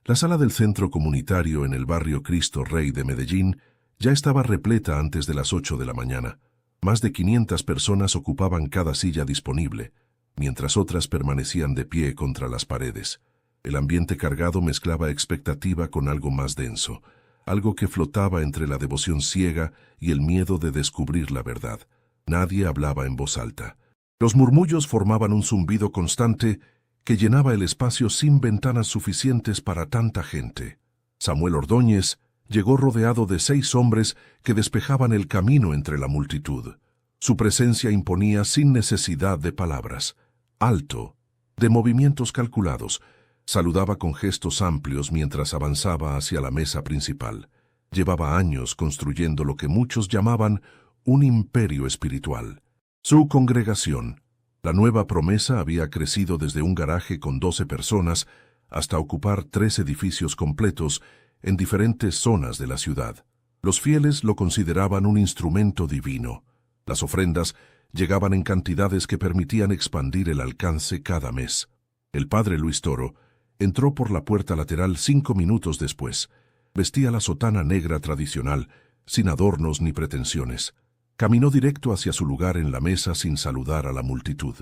La sala del centro comunitario en el barrio Cristo Rey de Medellín ya estaba repleta antes de las 8 de la mañana. Más de 500 personas ocupaban cada silla disponible, mientras otras permanecían de pie contra las paredes. El ambiente cargado mezclaba expectativa con algo más denso, algo que flotaba entre la devoción ciega y el miedo de descubrir la verdad. Nadie hablaba en voz alta. Los murmullos formaban un zumbido constante que llenaba el espacio sin ventanas suficientes para tanta gente. Samuel Ordóñez llegó rodeado de 6 hombres que despejaban el camino entre la multitud. Su presencia imponía sin necesidad de palabras. Alto, de movimientos calculados, saludaba con gestos amplios mientras avanzaba hacia la mesa principal. Llevaba años construyendo lo que muchos llamaban un imperio espiritual. Su congregación, la Nueva Promesa, había crecido desde un garaje con 12 personas hasta ocupar 3 edificios completos en diferentes zonas de la ciudad. Los fieles lo consideraban un instrumento divino. Las ofrendas llegaban en cantidades que permitían expandir el alcance cada mes. El padre Luis Toro entró por la puerta lateral 5 minutos después. Vestía la sotana negra tradicional, sin adornos ni pretensiones. Caminó directo hacia su lugar en la mesa sin saludar a la multitud.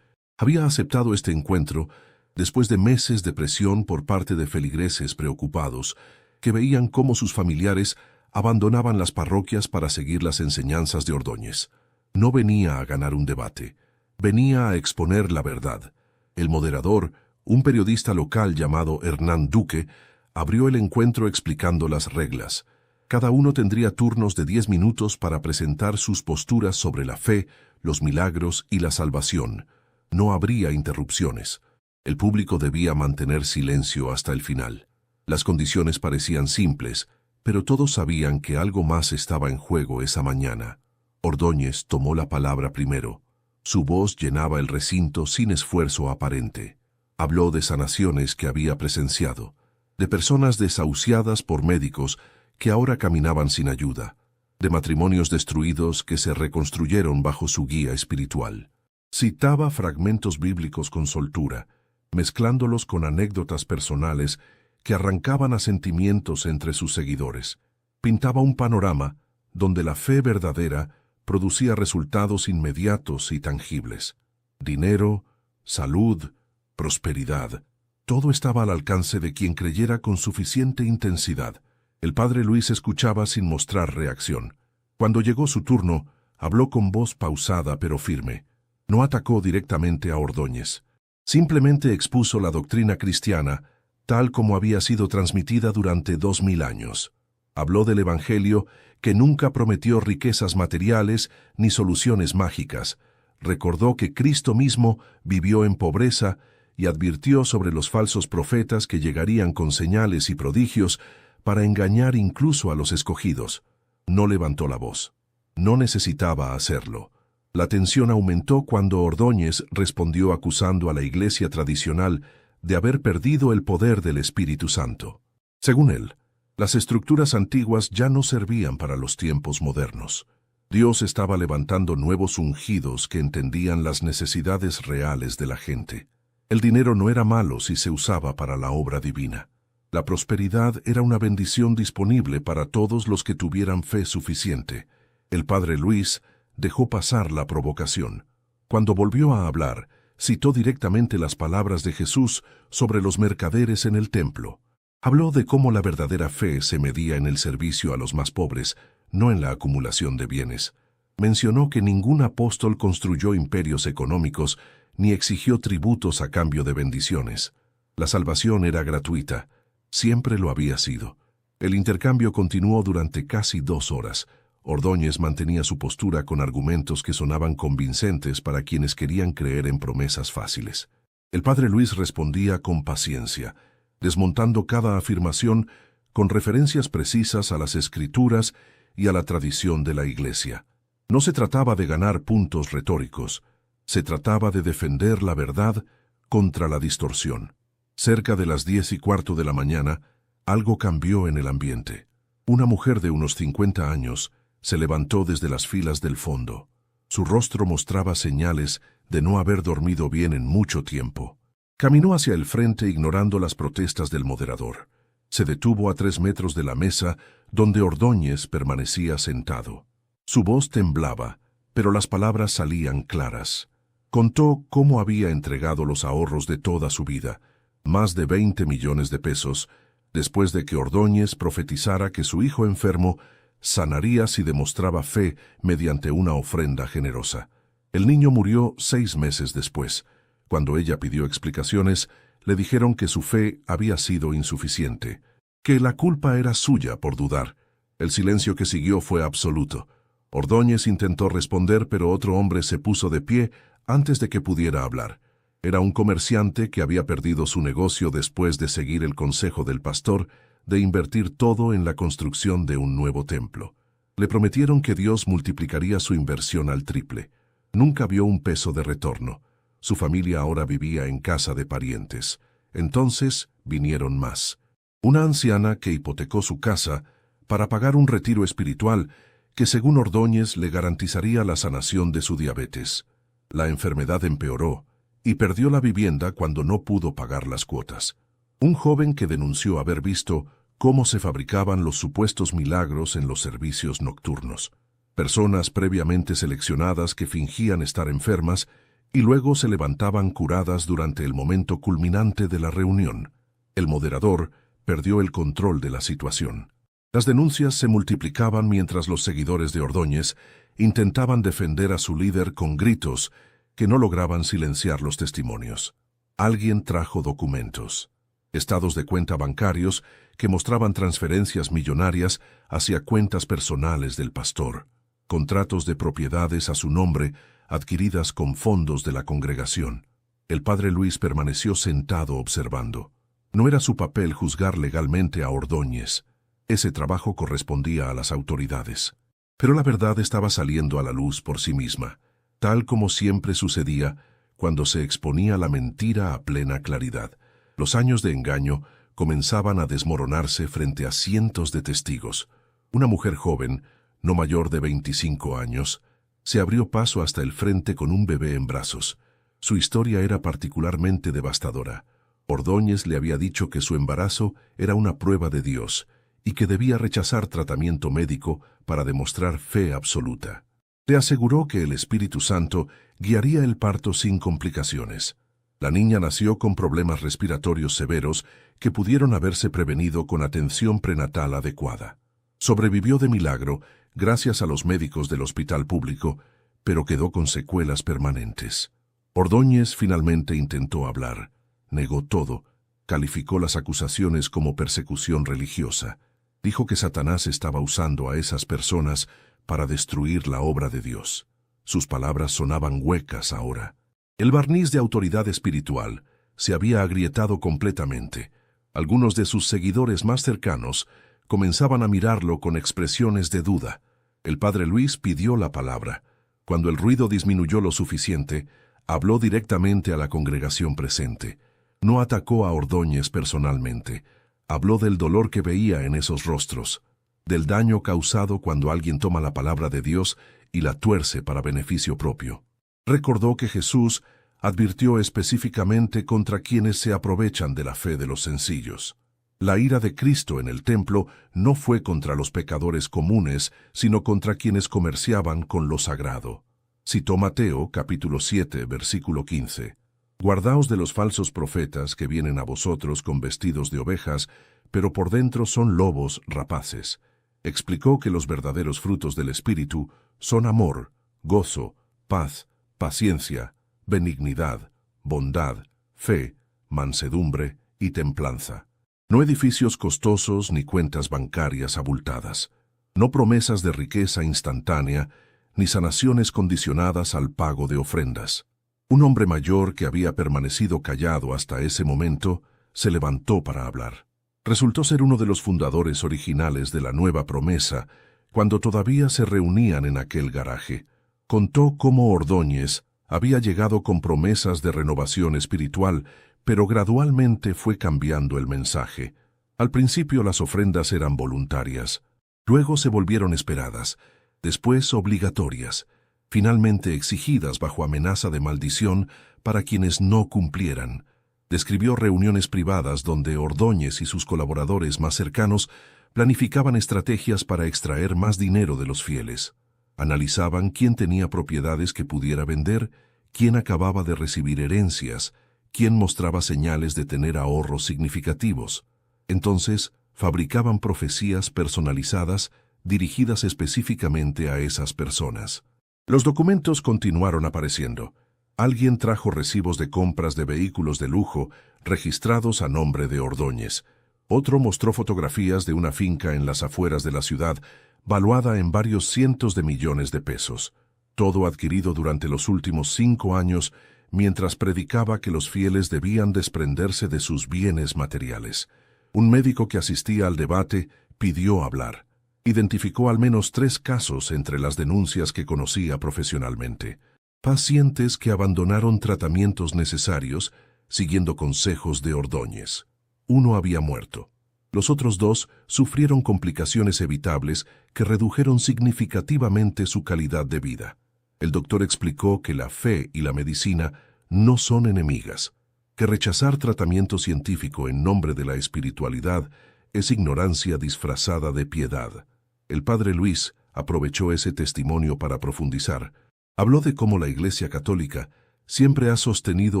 Había aceptado este encuentro después de meses de presión por parte de feligreses preocupados que veían cómo sus familiares abandonaban las parroquias para seguir las enseñanzas de Ordóñez. No venía a ganar un debate, venía a exponer la verdad. El moderador, un periodista local llamado Hernán Duque, abrió el encuentro explicando las reglas. Cada uno tendría turnos de 10 minutos para presentar sus posturas sobre la fe, los milagros y la salvación. No habría interrupciones. El público debía mantener silencio hasta el final. Las condiciones parecían simples, pero todos sabían que algo más estaba en juego esa mañana. Ordóñez tomó la palabra primero. Su voz llenaba el recinto sin esfuerzo aparente. Habló de sanaciones que había presenciado, de personas desahuciadas por médicos que ahora caminaban sin ayuda, de matrimonios destruidos que se reconstruyeron bajo su guía espiritual. Citaba fragmentos bíblicos con soltura, mezclándolos con anécdotas personales que arrancaban a sentimientos entre sus seguidores. Pintaba un panorama donde la fe verdadera producía resultados inmediatos y tangibles. Dinero, salud, prosperidad, todo estaba al alcance de quien creyera con suficiente intensidad. El padre Luis escuchaba sin mostrar reacción. Cuando llegó su turno, habló con voz pausada pero firme. No atacó directamente a Ordóñez. Simplemente expuso la doctrina cristiana, tal como había sido transmitida durante 2000 años. Habló del Evangelio, que nunca prometió riquezas materiales ni soluciones mágicas. Recordó que Cristo mismo vivió en pobreza y advirtió sobre los falsos profetas que llegarían con señales y prodigios para engañar incluso a los escogidos. No levantó la voz. No necesitaba hacerlo. La tensión aumentó cuando Ordóñez respondió acusando a la iglesia tradicional de haber perdido el poder del Espíritu Santo. Según él, las estructuras antiguas ya no servían para los tiempos modernos. Dios estaba levantando nuevos ungidos que entendían las necesidades reales de la gente. El dinero no era malo si se usaba para la obra divina. La prosperidad era una bendición disponible para todos los que tuvieran fe suficiente. El padre Luis dejó pasar la provocación. Cuando volvió a hablar, citó directamente las palabras de Jesús sobre los mercaderes en el templo. Habló de cómo la verdadera fe se medía en el servicio a los más pobres, no en la acumulación de bienes. Mencionó que ningún apóstol construyó imperios económicos ni exigió tributos a cambio de bendiciones. La salvación era gratuita. Siempre lo había sido. El intercambio continuó durante casi 2 horas. Ordóñez mantenía su postura con argumentos que sonaban convincentes para quienes querían creer en promesas fáciles. El padre Luis respondía con paciencia, desmontando cada afirmación con referencias precisas a las Escrituras y a la tradición de la Iglesia. No se trataba de ganar puntos retóricos, se trataba de defender la verdad contra la distorsión. Cerca de las 10:15 de la mañana, algo cambió en el ambiente. Una mujer de unos 50 años se levantó desde las filas del fondo. Su rostro mostraba señales de no haber dormido bien en mucho tiempo. Caminó hacia el frente ignorando las protestas del moderador. Se detuvo a 3 metros de la mesa donde Ordóñez permanecía sentado. Su voz temblaba, pero las palabras salían claras. Contó cómo había entregado los ahorros de toda su vida, más de 20 millones de pesos, después de que Ordóñez profetizara que su hijo enfermo sanaría si demostraba fe mediante una ofrenda generosa. El niño murió 6 meses después. Cuando ella pidió explicaciones, le dijeron que su fe había sido insuficiente, que la culpa era suya por dudar. El silencio que siguió fue absoluto. Ordóñez intentó responder, pero otro hombre se puso de pie antes de que pudiera hablar. Era un comerciante que había perdido su negocio después de seguir el consejo del pastor de invertir todo en la construcción de un nuevo templo. Le prometieron que Dios multiplicaría su inversión al triple. Nunca vio un peso de retorno. Su familia ahora vivía en casa de parientes. Entonces vinieron más. Una anciana que hipotecó su casa para pagar un retiro espiritual que, según Ordóñez, le garantizaría la sanación de su diabetes. La enfermedad empeoró y perdió la vivienda cuando no pudo pagar las cuotas. Un joven que denunció haber visto cómo se fabricaban los supuestos milagros en los servicios nocturnos. Personas previamente seleccionadas que fingían estar enfermas y luego se levantaban curadas durante el momento culminante de la reunión. El moderador perdió el control de la situación. Las denuncias se multiplicaban mientras los seguidores de Ordóñez intentaban defender a su líder con gritos que no lograban silenciar los testimonios. Alguien trajo documentos, estados de cuenta bancarios que mostraban transferencias millonarias hacia cuentas personales del pastor, contratos de propiedades a su nombre adquiridas con fondos de la congregación. El padre Luis permaneció sentado observando. No era su papel juzgar legalmente a Ordóñez. Ese trabajo correspondía a las autoridades. Pero la verdad estaba saliendo a la luz por sí misma, tal como siempre sucedía cuando se exponía la mentira a plena claridad. Los años de engaño comenzaban a desmoronarse frente a cientos de testigos. Una mujer joven, no mayor de 25 años, se abrió paso hasta el frente con un bebé en brazos. Su historia era particularmente devastadora. Ordóñez le había dicho que su embarazo era una prueba de Dios y que debía rechazar tratamiento médico para demostrar fe absoluta. Le aseguró que el Espíritu Santo guiaría el parto sin complicaciones. La niña nació con problemas respiratorios severos que pudieron haberse prevenido con atención prenatal adecuada. Sobrevivió de milagro gracias a los médicos del hospital público, pero quedó con secuelas permanentes. Ordóñez finalmente intentó hablar. Negó todo. Calificó las acusaciones como persecución religiosa. Dijo que Satanás estaba usando a esas personas para destruir la obra de Dios. Sus palabras sonaban huecas ahora. El barniz de autoridad espiritual se había agrietado completamente. Algunos de sus seguidores más cercanos comenzaban a mirarlo con expresiones de duda. El padre Luis pidió la palabra. Cuando el ruido disminuyó lo suficiente, habló directamente a la congregación presente. No atacó a Ordóñez personalmente. Habló del dolor que veía en esos rostros, del daño causado cuando alguien toma la palabra de Dios y la tuerce para beneficio propio. Recordó que Jesús advirtió específicamente contra quienes se aprovechan de la fe de los sencillos. La ira de Cristo en el templo no fue contra los pecadores comunes, sino contra quienes comerciaban con lo sagrado. Citó Mateo, capítulo 7, versículo 15. Guardaos de los falsos profetas que vienen a vosotros con vestidos de ovejas, pero por dentro son lobos rapaces. Explicó que los verdaderos frutos del Espíritu son amor, gozo, paz, paciencia, benignidad, bondad, fe, mansedumbre y templanza. No edificios costosos ni cuentas bancarias abultadas. No promesas de riqueza instantánea, ni sanaciones condicionadas al pago de ofrendas. Un hombre mayor que había permanecido callado hasta ese momento se levantó para hablar. Resultó ser uno de los fundadores originales de la Nueva Promesa, cuando todavía se reunían en aquel garaje. Contó cómo Ordóñez había llegado con promesas de renovación espiritual, pero gradualmente fue cambiando el mensaje. Al principio las ofrendas eran voluntarias, luego se volvieron esperadas, después obligatorias, finalmente exigidas bajo amenaza de maldición para quienes no cumplieran. Describió reuniones privadas donde Ordóñez y sus colaboradores más cercanos planificaban estrategias para extraer más dinero de los fieles. Analizaban quién tenía propiedades que pudiera vender, quién acababa de recibir herencias, quién mostraba señales de tener ahorros significativos. Entonces, fabricaban profecías personalizadas dirigidas específicamente a esas personas. Los documentos continuaron apareciendo. Alguien trajo recibos de compras de vehículos de lujo registrados a nombre de Ordóñez. Otro mostró fotografías de una finca en las afueras de la ciudad, valuada en varios cientos de millones de pesos. Todo adquirido durante los últimos 5 años, mientras predicaba que los fieles debían desprenderse de sus bienes materiales. Un médico que asistía al debate pidió hablar. Identificó al menos 3 casos entre las denuncias que conocía profesionalmente. Pacientes que abandonaron tratamientos necesarios siguiendo consejos de Ordóñez. Uno había muerto. Los otros 2 sufrieron complicaciones evitables que redujeron significativamente su calidad de vida. El doctor explicó que la fe y la medicina no son enemigas, que rechazar tratamiento científico en nombre de la espiritualidad es ignorancia disfrazada de piedad. El padre Luis aprovechó ese testimonio para profundizar. Habló de cómo la Iglesia Católica siempre ha sostenido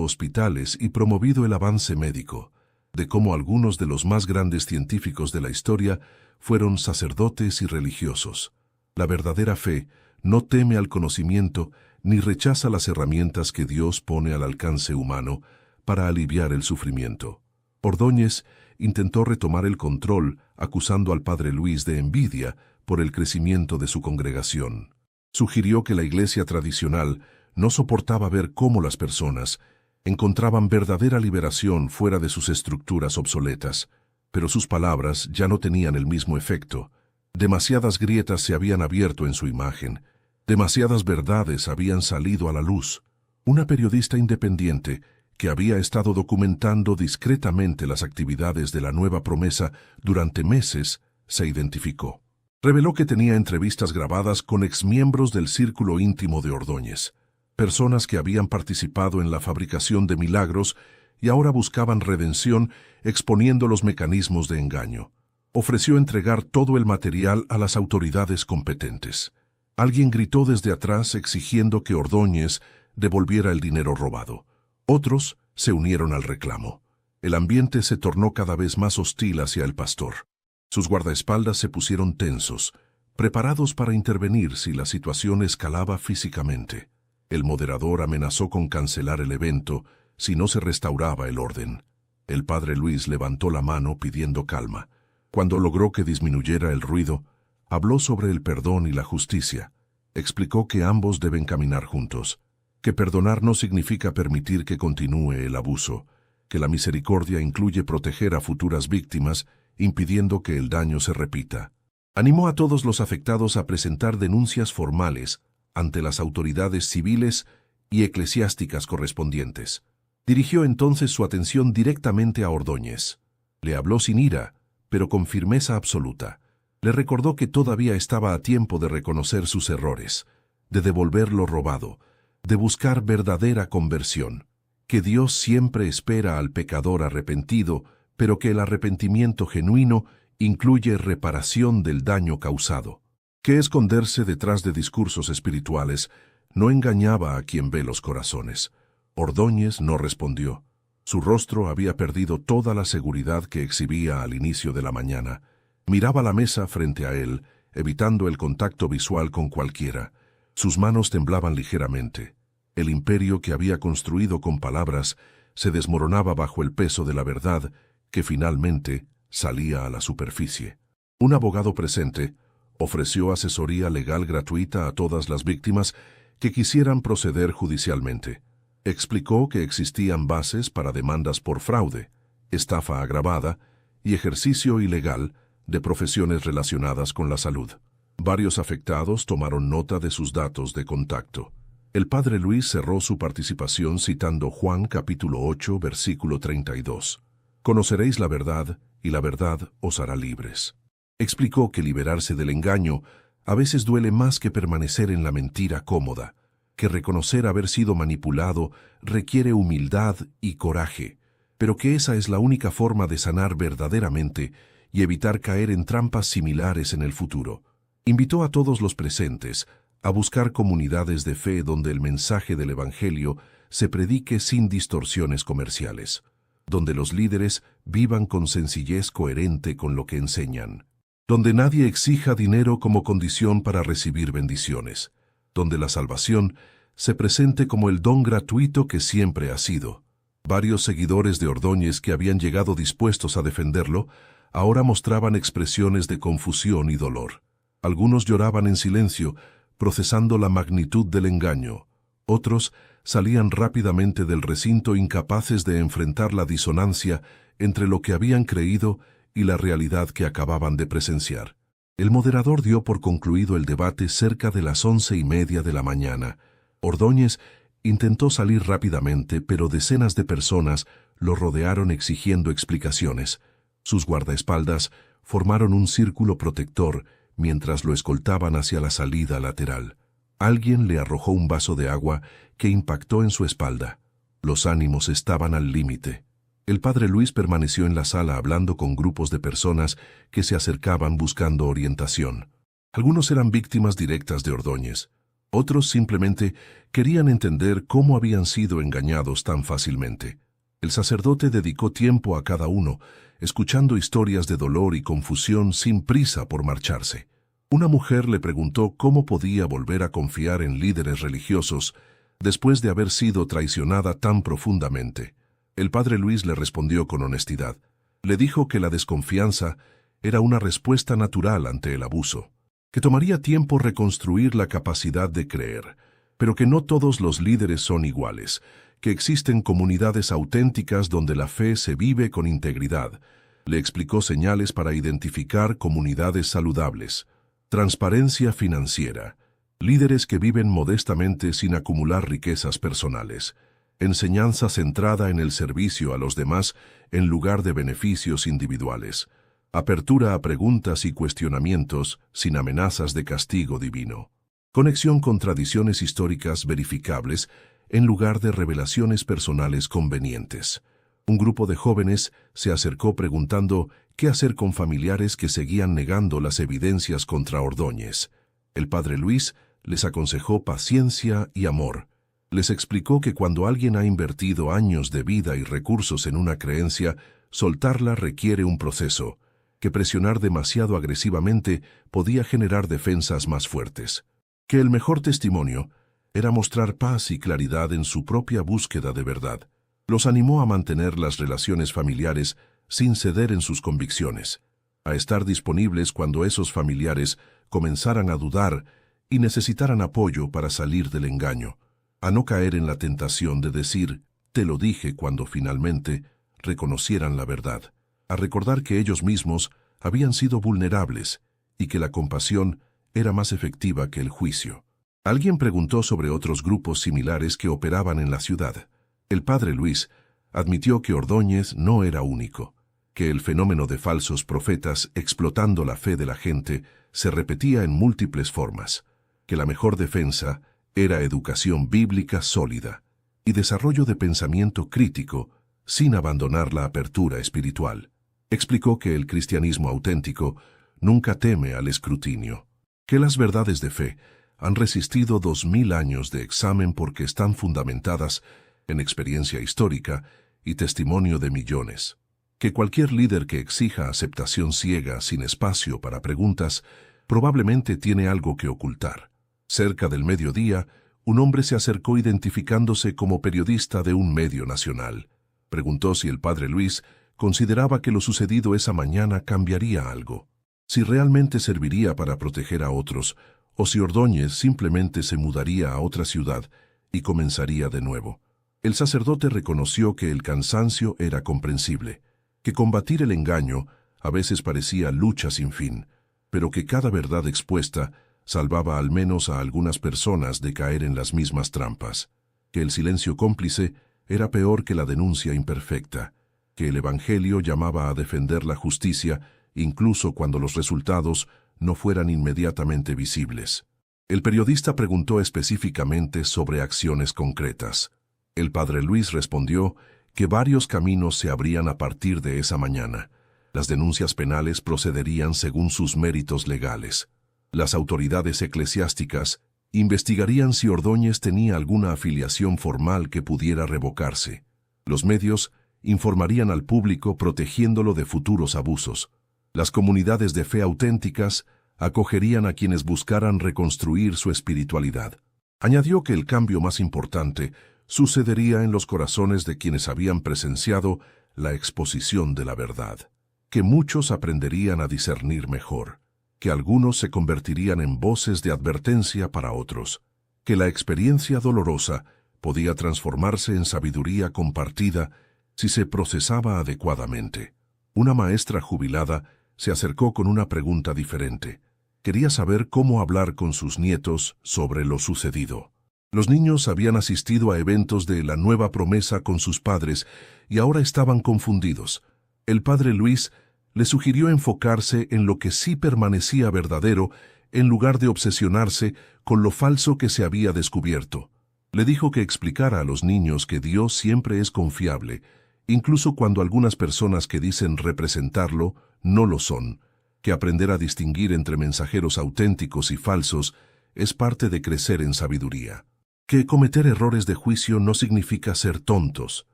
hospitales y promovido el avance médico, de cómo algunos de los más grandes científicos de la historia fueron sacerdotes y religiosos. La verdadera fe no teme al conocimiento ni rechaza las herramientas que Dios pone al alcance humano para aliviar el sufrimiento. Ordóñez intentó retomar el control acusando al padre Luis de envidia por el crecimiento de su congregación. Sugirió que la iglesia tradicional no soportaba ver cómo las personas encontraban verdadera liberación fuera de sus estructuras obsoletas, pero sus palabras ya no tenían el mismo efecto. Demasiadas grietas se habían abierto en su imagen, demasiadas verdades habían salido a la luz. Una periodista independiente que había estado documentando discretamente las actividades de la Nueva Promesa durante meses se identificó. Reveló que tenía entrevistas grabadas con exmiembros del círculo íntimo de Ordóñez, personas que habían participado en la fabricación de milagros y ahora buscaban redención exponiendo los mecanismos de engaño. Ofreció entregar todo el material a las autoridades competentes. Alguien gritó desde atrás exigiendo que Ordóñez devolviera el dinero robado. Otros se unieron al reclamo. El ambiente se tornó cada vez más hostil hacia el pastor. Sus guardaespaldas se pusieron tensos, preparados para intervenir si la situación escalaba físicamente. El moderador amenazó con cancelar el evento si no se restauraba el orden. El padre Luis levantó la mano pidiendo calma. Cuando logró que disminuyera el ruido, habló sobre el perdón y la justicia. Explicó que ambos deben caminar juntos, que perdonar no significa permitir que continúe el abuso, que la misericordia incluye proteger a futuras víctimas, impidiendo que el daño se repita. Animó a todos los afectados a presentar denuncias formales ante las autoridades civiles y eclesiásticas correspondientes. Dirigió entonces su atención directamente a Ordóñez. Le habló sin ira, pero con firmeza absoluta. Le recordó que todavía estaba a tiempo de reconocer sus errores, de devolver lo robado, de buscar verdadera conversión, que Dios siempre espera al pecador arrepentido, pero que el arrepentimiento genuino incluye reparación del daño causado. Que esconderse detrás de discursos espirituales no engañaba a quien ve los corazones. Ordóñez no respondió. Su rostro había perdido toda la seguridad que exhibía al inicio de la mañana. Miraba la mesa frente a él, evitando el contacto visual con cualquiera. Sus manos temblaban ligeramente. El imperio que había construido con palabras se desmoronaba bajo el peso de la verdad que finalmente salía a la superficie. Un abogado presente ofreció asesoría legal gratuita a todas las víctimas que quisieran proceder judicialmente. Explicó que existían bases para demandas por fraude, estafa agravada y ejercicio ilegal de profesiones relacionadas con la salud. Varios afectados tomaron nota de sus datos de contacto. El padre Luis cerró su participación citando Juan capítulo 8, versículo 32. Conoceréis la verdad, y la verdad os hará libres. Explicó que liberarse del engaño a veces duele más que permanecer en la mentira cómoda, que reconocer haber sido manipulado requiere humildad y coraje. pero que esa es la única forma de sanar verdaderamente y evitar caer en trampas similares en el futuro. Invitó a todos los presentes a buscar comunidades de fe donde el mensaje del Evangelio se predique sin distorsiones comerciales, donde los líderes vivan con sencillez coherente con lo que enseñan, donde nadie exija dinero como condición para recibir bendiciones, donde la salvación se presente como el don gratuito que siempre ha sido. Varios seguidores de Ordóñez que habían llegado dispuestos a defenderlo, ahora mostraban expresiones de confusión y dolor. Algunos lloraban en silencio, procesando la magnitud del engaño. Otros salían rápidamente del recinto incapaces de enfrentar la disonancia entre lo que habían creído y la realidad que acababan de presenciar. El moderador dio por concluido el debate cerca de las 11:30 de la mañana. Ordóñez intentó salir rápidamente, pero decenas de personas lo rodearon exigiendo explicaciones. Sus guardaespaldas formaron un círculo protector mientras lo escoltaban hacia la salida lateral. Alguien le arrojó un vaso de agua que impactó en su espalda. Los ánimos estaban al límite. El padre Luis permaneció en la sala hablando con grupos de personas que se acercaban buscando orientación. Algunos eran víctimas directas de Ordóñez. Otros simplemente querían entender cómo habían sido engañados tan fácilmente. El sacerdote dedicó tiempo a cada uno, escuchando historias de dolor y confusión sin prisa por marcharse. Una mujer le preguntó cómo podía volver a confiar en líderes religiosos después de haber sido traicionada tan profundamente. El padre Luis le respondió con honestidad. Le dijo que la desconfianza era una respuesta natural ante el abuso, que tomaría tiempo reconstruir la capacidad de creer, pero que no todos los líderes son iguales, que existen comunidades auténticas donde la fe se vive con integridad. Le explicó señales para identificar comunidades saludables, transparencia financiera, líderes que viven modestamente sin acumular riquezas personales, enseñanza centrada en el servicio a los demás en lugar de beneficios individuales, apertura a preguntas y cuestionamientos sin amenazas de castigo divino, conexión con tradiciones históricas verificables en lugar de revelaciones personales convenientes. Un grupo de jóvenes se acercó preguntando qué hacer con familiares que seguían negando las evidencias contra Ordóñez. El padre Luis les aconsejó paciencia y amor. Les explicó que cuando alguien ha invertido años de vida y recursos en una creencia, soltarla requiere un proceso, que presionar demasiado agresivamente podía generar defensas más fuertes. Que el mejor testimonio era mostrar paz y claridad en su propia búsqueda de verdad. Los animó a mantener las relaciones familiares sin ceder en sus convicciones, a estar disponibles cuando esos familiares comenzaran a dudar y necesitaran apoyo para salir del engaño, a no caer en la tentación de decir, te lo dije cuando finalmente reconocieran la verdad, a recordar que ellos mismos habían sido vulnerables y que la compasión era más efectiva que el juicio. Alguien preguntó sobre otros grupos similares que operaban en la ciudad. El padre Luis admitió que Ordóñez no era único, que el fenómeno de falsos profetas explotando la fe de la gente se repetía en múltiples formas, que la mejor defensa era educación bíblica sólida y desarrollo de pensamiento crítico sin abandonar la apertura espiritual. Explicó que el cristianismo auténtico nunca teme al escrutinio, que las verdades de fe han resistido 2000 años de examen porque están fundamentadas en experiencia histórica y testimonio de millones, que cualquier líder que exija aceptación ciega sin espacio para preguntas probablemente tiene algo que ocultar. Cerca del mediodía, un hombre se acercó identificándose como periodista de un medio nacional. Preguntó si el padre Luis consideraba que lo sucedido esa mañana cambiaría algo, si realmente serviría para proteger a otros, o si Ordóñez simplemente se mudaría a otra ciudad y comenzaría de nuevo. El sacerdote reconoció que el cansancio era comprensible, que combatir el engaño a veces parecía lucha sin fin, pero que cada verdad expuesta salvaba al menos a algunas personas de caer en las mismas trampas, que el silencio cómplice era peor que la denuncia imperfecta, que el Evangelio llamaba a defender la justicia incluso cuando los resultados no fueran inmediatamente visibles. El periodista preguntó específicamente sobre acciones concretas. El padre Luis respondió que varios caminos se abrían a partir de esa mañana. Las denuncias penales procederían según sus méritos legales. Las autoridades eclesiásticas investigarían si Ordóñez tenía alguna afiliación formal que pudiera revocarse. Los medios informarían al público protegiéndolo de futuros abusos. Las comunidades de fe auténticas acogerían a quienes buscaran reconstruir su espiritualidad. Añadió que el cambio más importante sucedería en los corazones de quienes habían presenciado la exposición de la verdad, que muchos aprenderían a discernir mejor, que algunos se convertirían en voces de advertencia para otros, que la experiencia dolorosa podía transformarse en sabiduría compartida si se procesaba adecuadamente. Una maestra jubilada se acercó con una pregunta diferente. Quería saber cómo hablar con sus nietos sobre lo sucedido. Los niños habían asistido a eventos de la Nueva Promesa con sus padres y ahora estaban confundidos. El padre Luis le sugirió enfocarse en lo que sí permanecía verdadero en lugar de obsesionarse con lo falso que se había descubierto. Le dijo que explicara a los niños que Dios siempre es confiable, incluso cuando algunas personas que dicen representarlo no lo son, que aprender a distinguir entre mensajeros auténticos y falsos es parte de crecer en sabiduría, que cometer errores de juicio no significa ser tontos,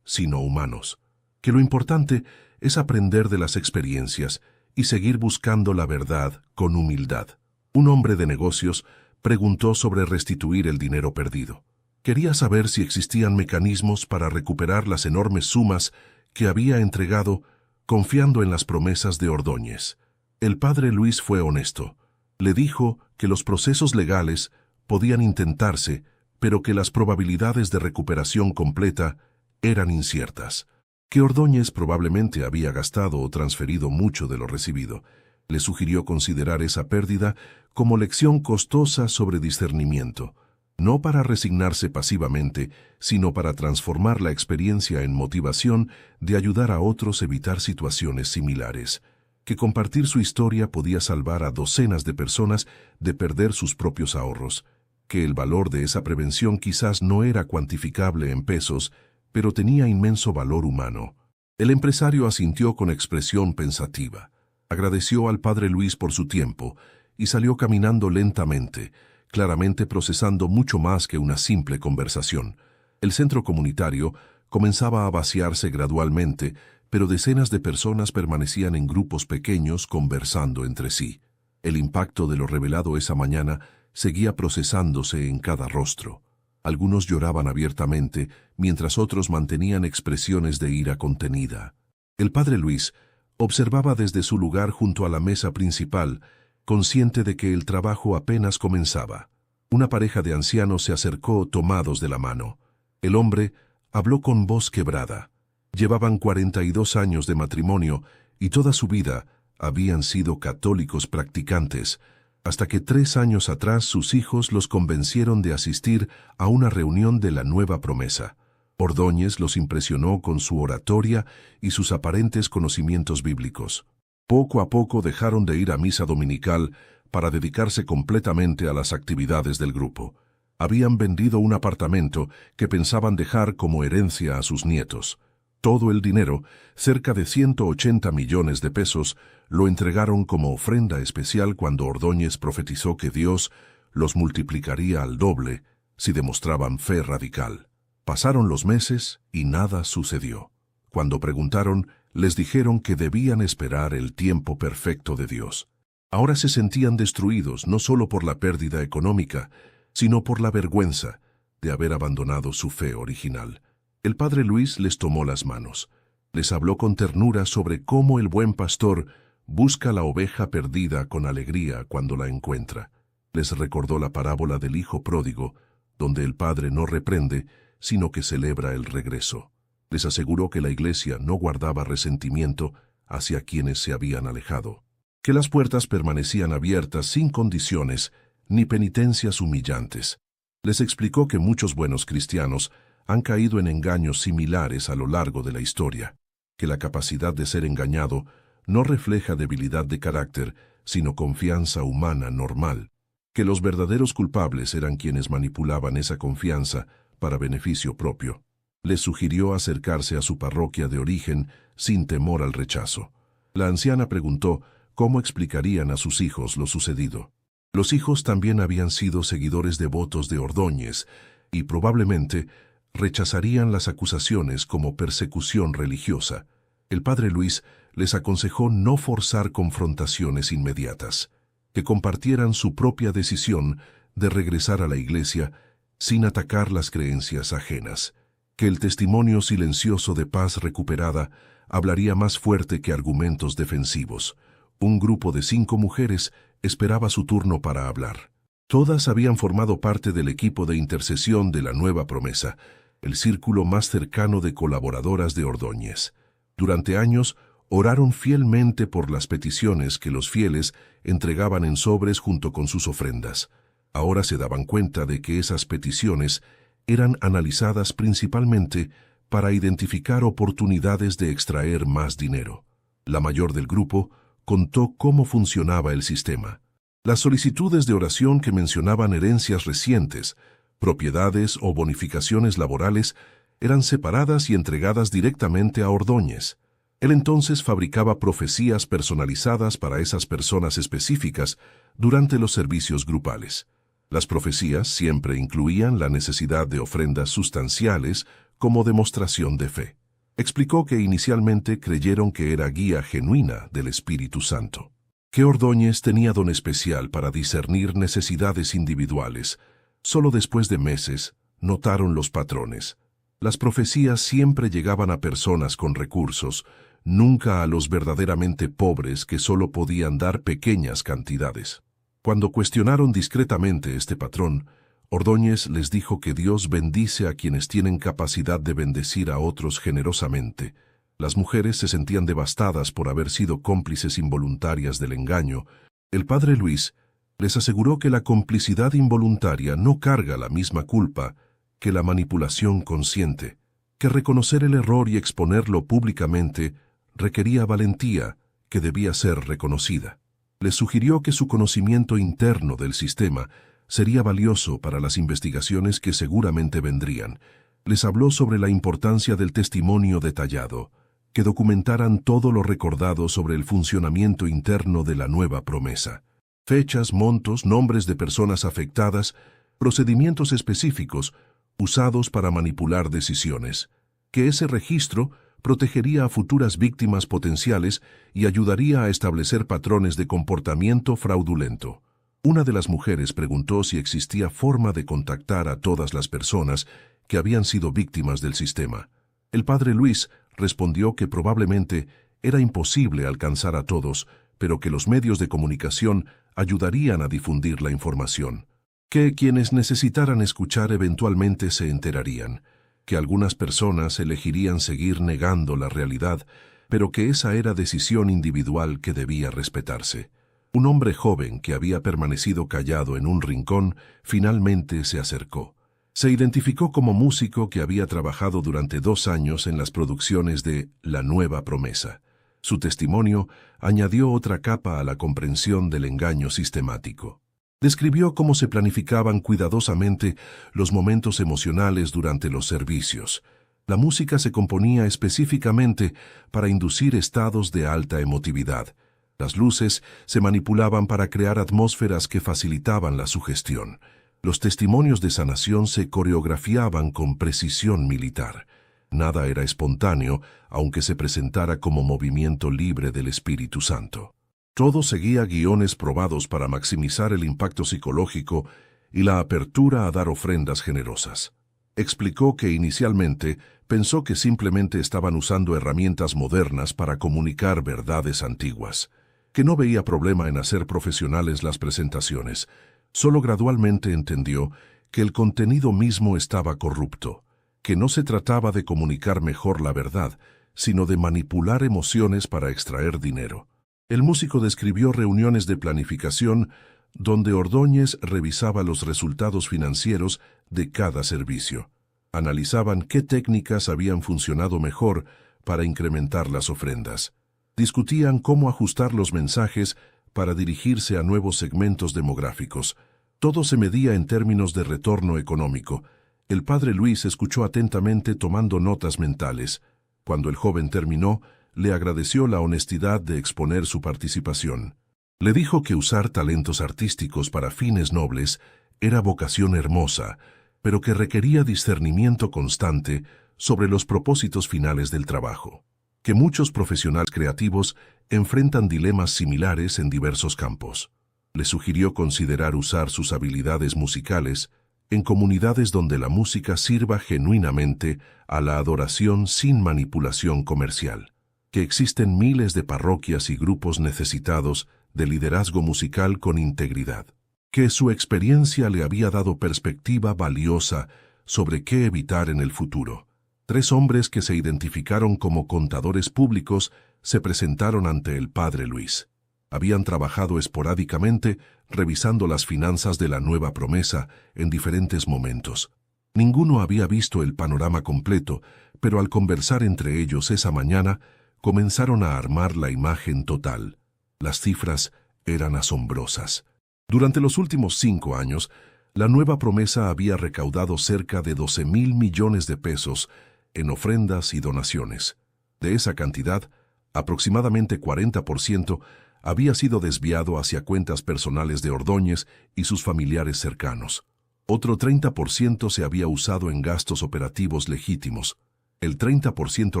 sino humanos, que lo importante es aprender de las experiencias y seguir buscando la verdad con humildad. Un hombre de negocios preguntó sobre restituir el dinero perdido. Quería saber si existían mecanismos para recuperar las enormes sumas que había entregado confiando en las promesas de Ordóñez. El padre Luis fue honesto. Le dijo que los procesos legales podían intentarse, pero que las probabilidades de recuperación completa eran inciertas, que Ordóñez probablemente había gastado o transferido mucho de lo recibido. Le sugirió considerar esa pérdida como lección costosa sobre discernimiento, no para resignarse pasivamente, sino para transformar la experiencia en motivación de ayudar a otros a evitar situaciones similares, que compartir su historia podía salvar a docenas de personas de perder sus propios ahorros, que el valor de esa prevención quizás no era cuantificable en pesos, pero tenía inmenso valor humano. El empresario asintió con expresión pensativa, agradeció al padre Luis por su tiempo y salió caminando lentamente, claramente procesando mucho más que una simple conversación. El centro comunitario comenzaba a vaciarse gradualmente, pero decenas de personas permanecían en grupos pequeños conversando entre sí. El impacto de lo revelado esa mañana seguía procesándose en cada rostro. Algunos lloraban abiertamente, mientras otros mantenían expresiones de ira contenida. El padre Luis observaba desde su lugar junto a la mesa principal, consciente de que el trabajo apenas comenzaba. Una pareja de ancianos se acercó tomados de la mano. El hombre habló con voz quebrada. Llevaban 42 años de matrimonio y toda su vida habían sido católicos practicantes, hasta que 3 años atrás sus hijos los convencieron de asistir a una reunión de la Nueva Promesa. Ordóñez los impresionó con su oratoria y sus aparentes conocimientos bíblicos. Poco a poco dejaron de ir a misa dominical para dedicarse completamente a las actividades del grupo. Habían vendido un apartamento que pensaban dejar como herencia a sus nietos. Todo el dinero, cerca de 180 millones de pesos, lo entregaron como ofrenda especial cuando Ordóñez profetizó que Dios los multiplicaría al doble si demostraban fe radical. Pasaron los meses y nada sucedió. Cuando preguntaron, les dijeron que debían esperar el tiempo perfecto de Dios. Ahora se sentían destruidos no solo por la pérdida económica, sino por la vergüenza de haber abandonado su fe original. El padre Luis les tomó las manos. Les habló con ternura sobre cómo el buen pastor busca la oveja perdida con alegría cuando la encuentra. Les recordó la parábola del hijo pródigo, donde el padre no reprende, sino que celebra el regreso. Les aseguró que la iglesia no guardaba resentimiento hacia quienes se habían alejado, que las puertas permanecían abiertas sin condiciones ni penitencias humillantes. Les explicó que muchos buenos cristianos han caído en engaños similares a lo largo de la historia, que la capacidad de ser engañado no refleja debilidad de carácter, sino confianza humana normal, que los verdaderos culpables eran quienes manipulaban esa confianza para beneficio propio. Les sugirió acercarse a su parroquia de origen sin temor al rechazo. La anciana preguntó cómo explicarían a sus hijos lo sucedido. Los hijos también habían sido seguidores devotos de Ordóñez y probablemente rechazarían las acusaciones como persecución religiosa. El padre Luis les aconsejó no forzar confrontaciones inmediatas, que compartieran su propia decisión de regresar a la iglesia sin atacar las creencias ajenas, que el testimonio silencioso de paz recuperada hablaría más fuerte que argumentos defensivos. Un grupo de 5 mujeres esperaba su turno para hablar. Todas habían formado parte del equipo de intercesión de la Nueva Promesa, el círculo más cercano de colaboradoras de Ordóñez. Durante años, oraron fielmente por las peticiones que los fieles entregaban en sobres junto con sus ofrendas. Ahora se daban cuenta de que esas peticiones eran analizadas principalmente para identificar oportunidades de extraer más dinero. La mayor del grupo contó cómo funcionaba el sistema. Las solicitudes de oración que mencionaban herencias recientes, propiedades o bonificaciones laborales eran separadas y entregadas directamente a Ordóñez. Él entonces fabricaba profecías personalizadas para esas personas específicas durante los servicios grupales. Las profecías siempre incluían la necesidad de ofrendas sustanciales como demostración de fe. Explicó que inicialmente creyeron que era guía genuina del Espíritu Santo, que Ordóñez tenía don especial para discernir necesidades individuales. Solo después de meses notaron los patrones. Las profecías siempre llegaban a personas con recursos, nunca a los verdaderamente pobres que solo podían dar pequeñas cantidades. Cuando cuestionaron discretamente este patrón, Ordóñez les dijo que Dios bendice a quienes tienen capacidad de bendecir a otros generosamente. Las mujeres se sentían devastadas por haber sido cómplices involuntarias del engaño. El padre Luis les aseguró que la complicidad involuntaria no carga la misma culpa que la manipulación consciente, que reconocer el error y exponerlo públicamente requería valentía que debía ser reconocida. Les sugirió que su conocimiento interno del sistema sería valioso para las investigaciones que seguramente vendrían. Les habló sobre la importancia del testimonio detallado, que documentaran todo lo recordado sobre el funcionamiento interno de la Nueva Promesa. Fechas, montos, nombres de personas afectadas, procedimientos específicos usados para manipular decisiones. Que ese registro protegería a futuras víctimas potenciales y ayudaría a establecer patrones de comportamiento fraudulento. Una de las mujeres preguntó si existía forma de contactar a todas las personas que habían sido víctimas del sistema. El padre Luis respondió que probablemente era imposible alcanzar a todos, pero que los medios de comunicación ayudarían a difundir la información. Que quienes necesitaran escuchar eventualmente se enterarían. Que algunas personas elegirían seguir negando la realidad, pero que esa era decisión individual que debía respetarse. Un hombre joven que había permanecido callado en un rincón finalmente se acercó. Se identificó como músico que había trabajado durante 2 años en las producciones de La Nueva Promesa. Su testimonio añadió otra capa a la comprensión del engaño sistemático. Describió cómo se planificaban cuidadosamente los momentos emocionales durante los servicios. La música se componía específicamente para inducir estados de alta emotividad. Las luces se manipulaban para crear atmósferas que facilitaban la sugestión. Los testimonios de sanación se coreografiaban con precisión militar. Nada era espontáneo, aunque se presentara como movimiento libre del Espíritu Santo. Todo seguía guiones probados para maximizar el impacto psicológico y la apertura a dar ofrendas generosas. Explicó que inicialmente pensó que simplemente estaban usando herramientas modernas para comunicar verdades antiguas, que no veía problema en hacer profesionales las presentaciones. Solo gradualmente entendió que el contenido mismo estaba corrupto, que no se trataba de comunicar mejor la verdad, sino de manipular emociones para extraer dinero. El músico describió reuniones de planificación donde Ordóñez revisaba los resultados financieros de cada servicio. Analizaban qué técnicas habían funcionado mejor para incrementar las ofrendas. Discutían cómo ajustar los mensajes para dirigirse a nuevos segmentos demográficos. Todo se medía en términos de retorno económico. El padre Luis escuchó atentamente tomando notas mentales. Cuando el joven terminó, le agradeció la honestidad de exponer su participación. Le dijo que usar talentos artísticos para fines nobles era vocación hermosa, pero que requería discernimiento constante sobre los propósitos finales del trabajo. Que muchos profesionales creativos enfrentan dilemas similares en diversos campos. Le sugirió considerar usar sus habilidades musicales en comunidades donde la música sirva genuinamente a la adoración sin manipulación comercial. Que existen miles de parroquias y grupos necesitados de liderazgo musical con integridad. Que su experiencia le había dado perspectiva valiosa sobre qué evitar en el futuro. 3 hombres que se identificaron como contadores públicos se presentaron ante el padre Luis. Habían trabajado esporádicamente revisando las finanzas de la Nueva Promesa en diferentes momentos. Ninguno había visto el panorama completo, pero al conversar entre ellos esa mañana, comenzaron a armar la imagen total. Las cifras eran asombrosas. Durante los últimos 5 años, la Nueva Promesa había recaudado cerca de 12,000 millones de pesos en ofrendas y donaciones. De esa cantidad, aproximadamente 40% había sido desviado hacia cuentas personales de Ordóñez y sus familiares cercanos. Otro 30% se había usado en gastos operativos legítimos. El 30%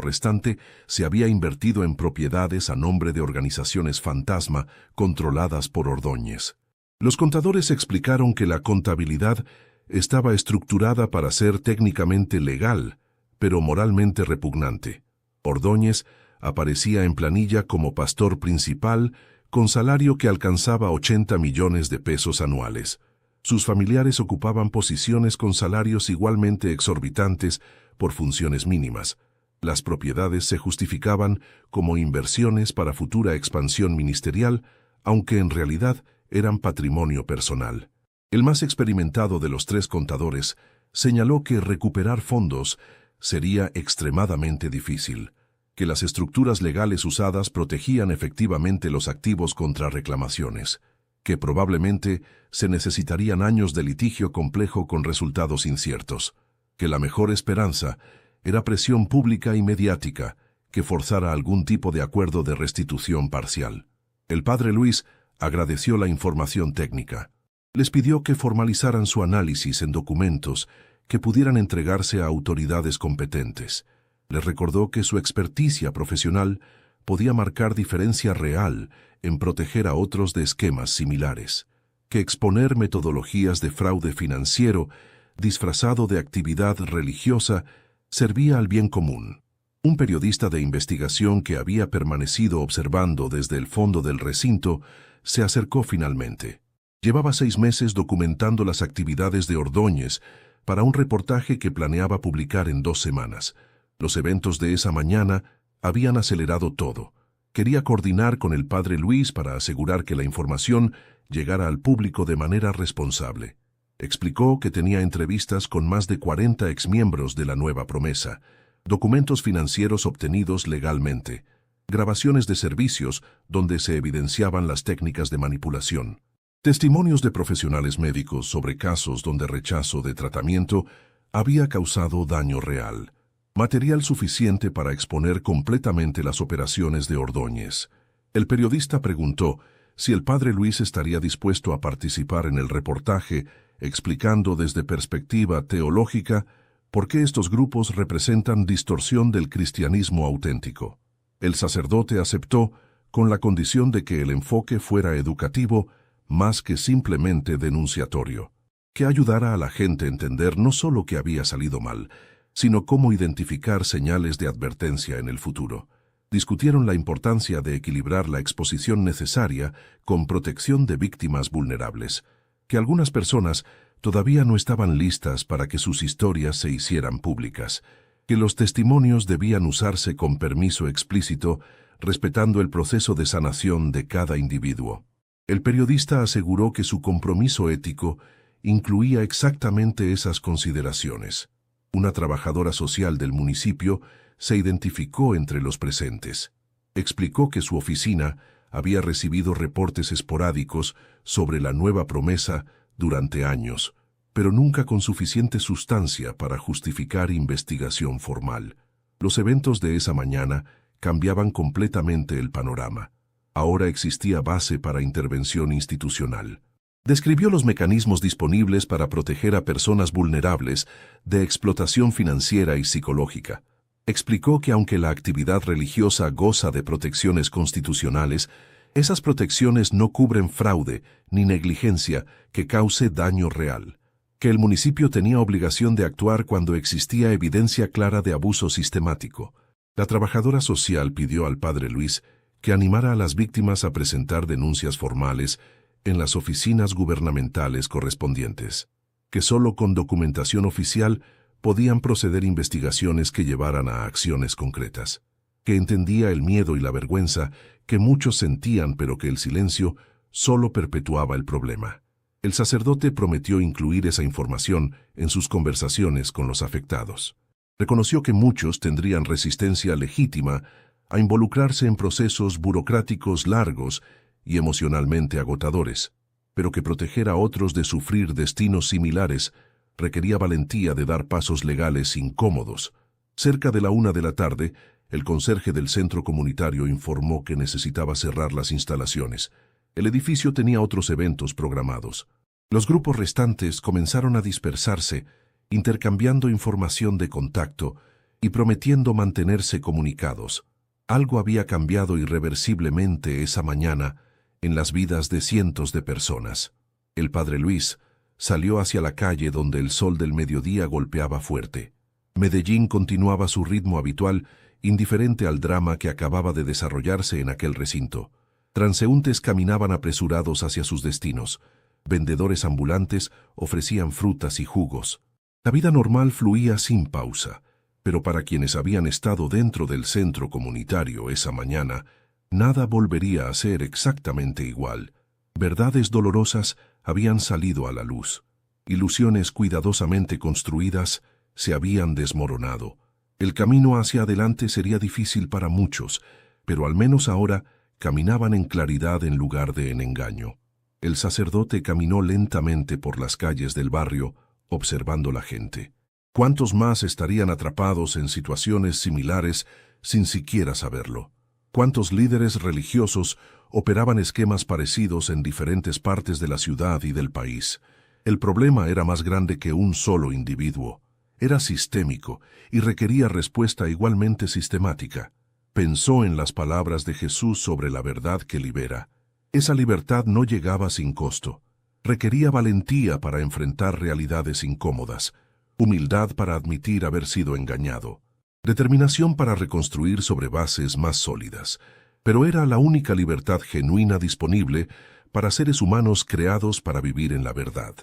restante se había invertido en propiedades a nombre de organizaciones fantasma controladas por Ordóñez. Los contadores explicaron que la contabilidad estaba estructurada para ser técnicamente legal, pero moralmente repugnante. Ordóñez aparecía en planilla como pastor principal, con salario que alcanzaba 80 millones de pesos anuales. Sus familiares ocupaban posiciones con salarios igualmente exorbitantes por funciones mínimas. Las propiedades se justificaban como inversiones para futura expansión ministerial, aunque en realidad eran patrimonio personal. El más experimentado de los 3 contadores señaló que recuperar fondos sería extremadamente difícil, que las estructuras legales usadas protegían efectivamente los activos contra reclamaciones, que probablemente se necesitarían años de litigio complejo con resultados inciertos, que la mejor esperanza era presión pública y mediática que forzara algún tipo de acuerdo de restitución parcial. El padre Luis agradeció la información técnica. Les pidió que formalizaran su análisis en documentos que pudieran entregarse a autoridades competentes. Les recordó que su experticia profesional podía marcar diferencia real en proteger a otros de esquemas similares, que exponer metodologías de fraude financiero disfrazado de actividad religiosa servía al bien común. Un periodista de investigación que había permanecido observando desde el fondo del recinto se acercó finalmente. Llevaba 6 meses documentando las actividades de Ordóñez para un reportaje que planeaba publicar en 2 semanas. Los eventos de esa mañana habían acelerado todo. Quería coordinar con el padre Luis para asegurar que la información llegara al público de manera responsable. Explicó que tenía entrevistas con más de 40 exmiembros de la Nueva Promesa, documentos financieros obtenidos legalmente, grabaciones de servicios donde se evidenciaban las técnicas de manipulación, testimonios de profesionales médicos sobre casos donde rechazo de tratamiento había causado daño real, material suficiente para exponer completamente las operaciones de Ordóñez. El periodista preguntó si el padre Luis estaría dispuesto a participar en el reportaje, explicando desde perspectiva teológica por qué estos grupos representan distorsión del cristianismo auténtico. El sacerdote aceptó con la condición de que el enfoque fuera educativo más que simplemente denunciatorio, que ayudara a la gente a entender no solo que había salido mal, sino cómo identificar señales de advertencia en el futuro. Discutieron la importancia de equilibrar la exposición necesaria con protección de víctimas vulnerables, que algunas personas todavía no estaban listas para que sus historias se hicieran públicas, que los testimonios debían usarse con permiso explícito, respetando el proceso de sanación de cada individuo. El periodista aseguró que su compromiso ético incluía exactamente esas consideraciones. Una trabajadora social del municipio se identificó entre los presentes. Explicó que su oficina había recibido reportes esporádicos sobre la Nueva Promesa durante años, pero nunca con suficiente sustancia para justificar investigación formal. Los eventos de esa mañana cambiaban completamente el panorama. Ahora existía base para intervención institucional. Describió los mecanismos disponibles para proteger a personas vulnerables de explotación financiera y psicológica. Explicó que aunque la actividad religiosa goza de protecciones constitucionales, esas protecciones no cubren fraude ni negligencia que cause daño real. Que el municipio tenía obligación de actuar cuando existía evidencia clara de abuso sistemático. La trabajadora social pidió al padre Luis que animara a las víctimas a presentar denuncias formales en las oficinas gubernamentales correspondientes, que solo con documentación oficial podían proceder investigaciones que llevaran a acciones concretas, que entendía el miedo y la vergüenza que muchos sentían, pero que el silencio solo perpetuaba el problema. El sacerdote prometió incluir esa información en sus conversaciones con los afectados. Reconoció que muchos tendrían resistencia legítima a involucrarse en procesos burocráticos largos y emocionalmente agotadores, pero que proteger a otros de sufrir destinos similares requería valentía de dar pasos legales incómodos. Cerca de la 1 de la tarde, el conserje del centro comunitario informó que necesitaba cerrar las instalaciones. El edificio tenía otros eventos programados. Los grupos restantes comenzaron a dispersarse, intercambiando información de contacto y prometiendo mantenerse comunicados. Algo había cambiado irreversiblemente esa mañana en las vidas de cientos de personas. El padre Luis salió hacia la calle donde el sol del mediodía golpeaba fuerte. Medellín continuaba su ritmo habitual, indiferente al drama que acababa de desarrollarse en aquel recinto. Transeúntes caminaban apresurados hacia sus destinos. Vendedores ambulantes ofrecían frutas y jugos. La vida normal fluía sin pausa, pero para quienes habían estado dentro del centro comunitario esa mañana, nada volvería a ser exactamente igual. Verdades dolorosas habían salido a la luz. Ilusiones cuidadosamente construidas se habían desmoronado. El camino hacia adelante sería difícil para muchos, pero al menos ahora caminaban en claridad en lugar de en engaño. El sacerdote caminó lentamente por las calles del barrio, observando la gente. ¿Cuántos más estarían atrapados en situaciones similares sin siquiera saberlo? ¿Cuántos líderes religiosos operaban esquemas parecidos en diferentes partes de la ciudad y del país? El problema era más grande que un solo individuo. Era sistémico y requería respuesta igualmente sistemática. Pensó en las palabras de Jesús sobre la verdad que libera. Esa libertad no llegaba sin costo. Requería valentía para enfrentar realidades incómodas, humildad para admitir haber sido engañado, determinación para reconstruir sobre bases más sólidas. Pero era la única libertad genuina disponible para seres humanos creados para vivir en la verdad.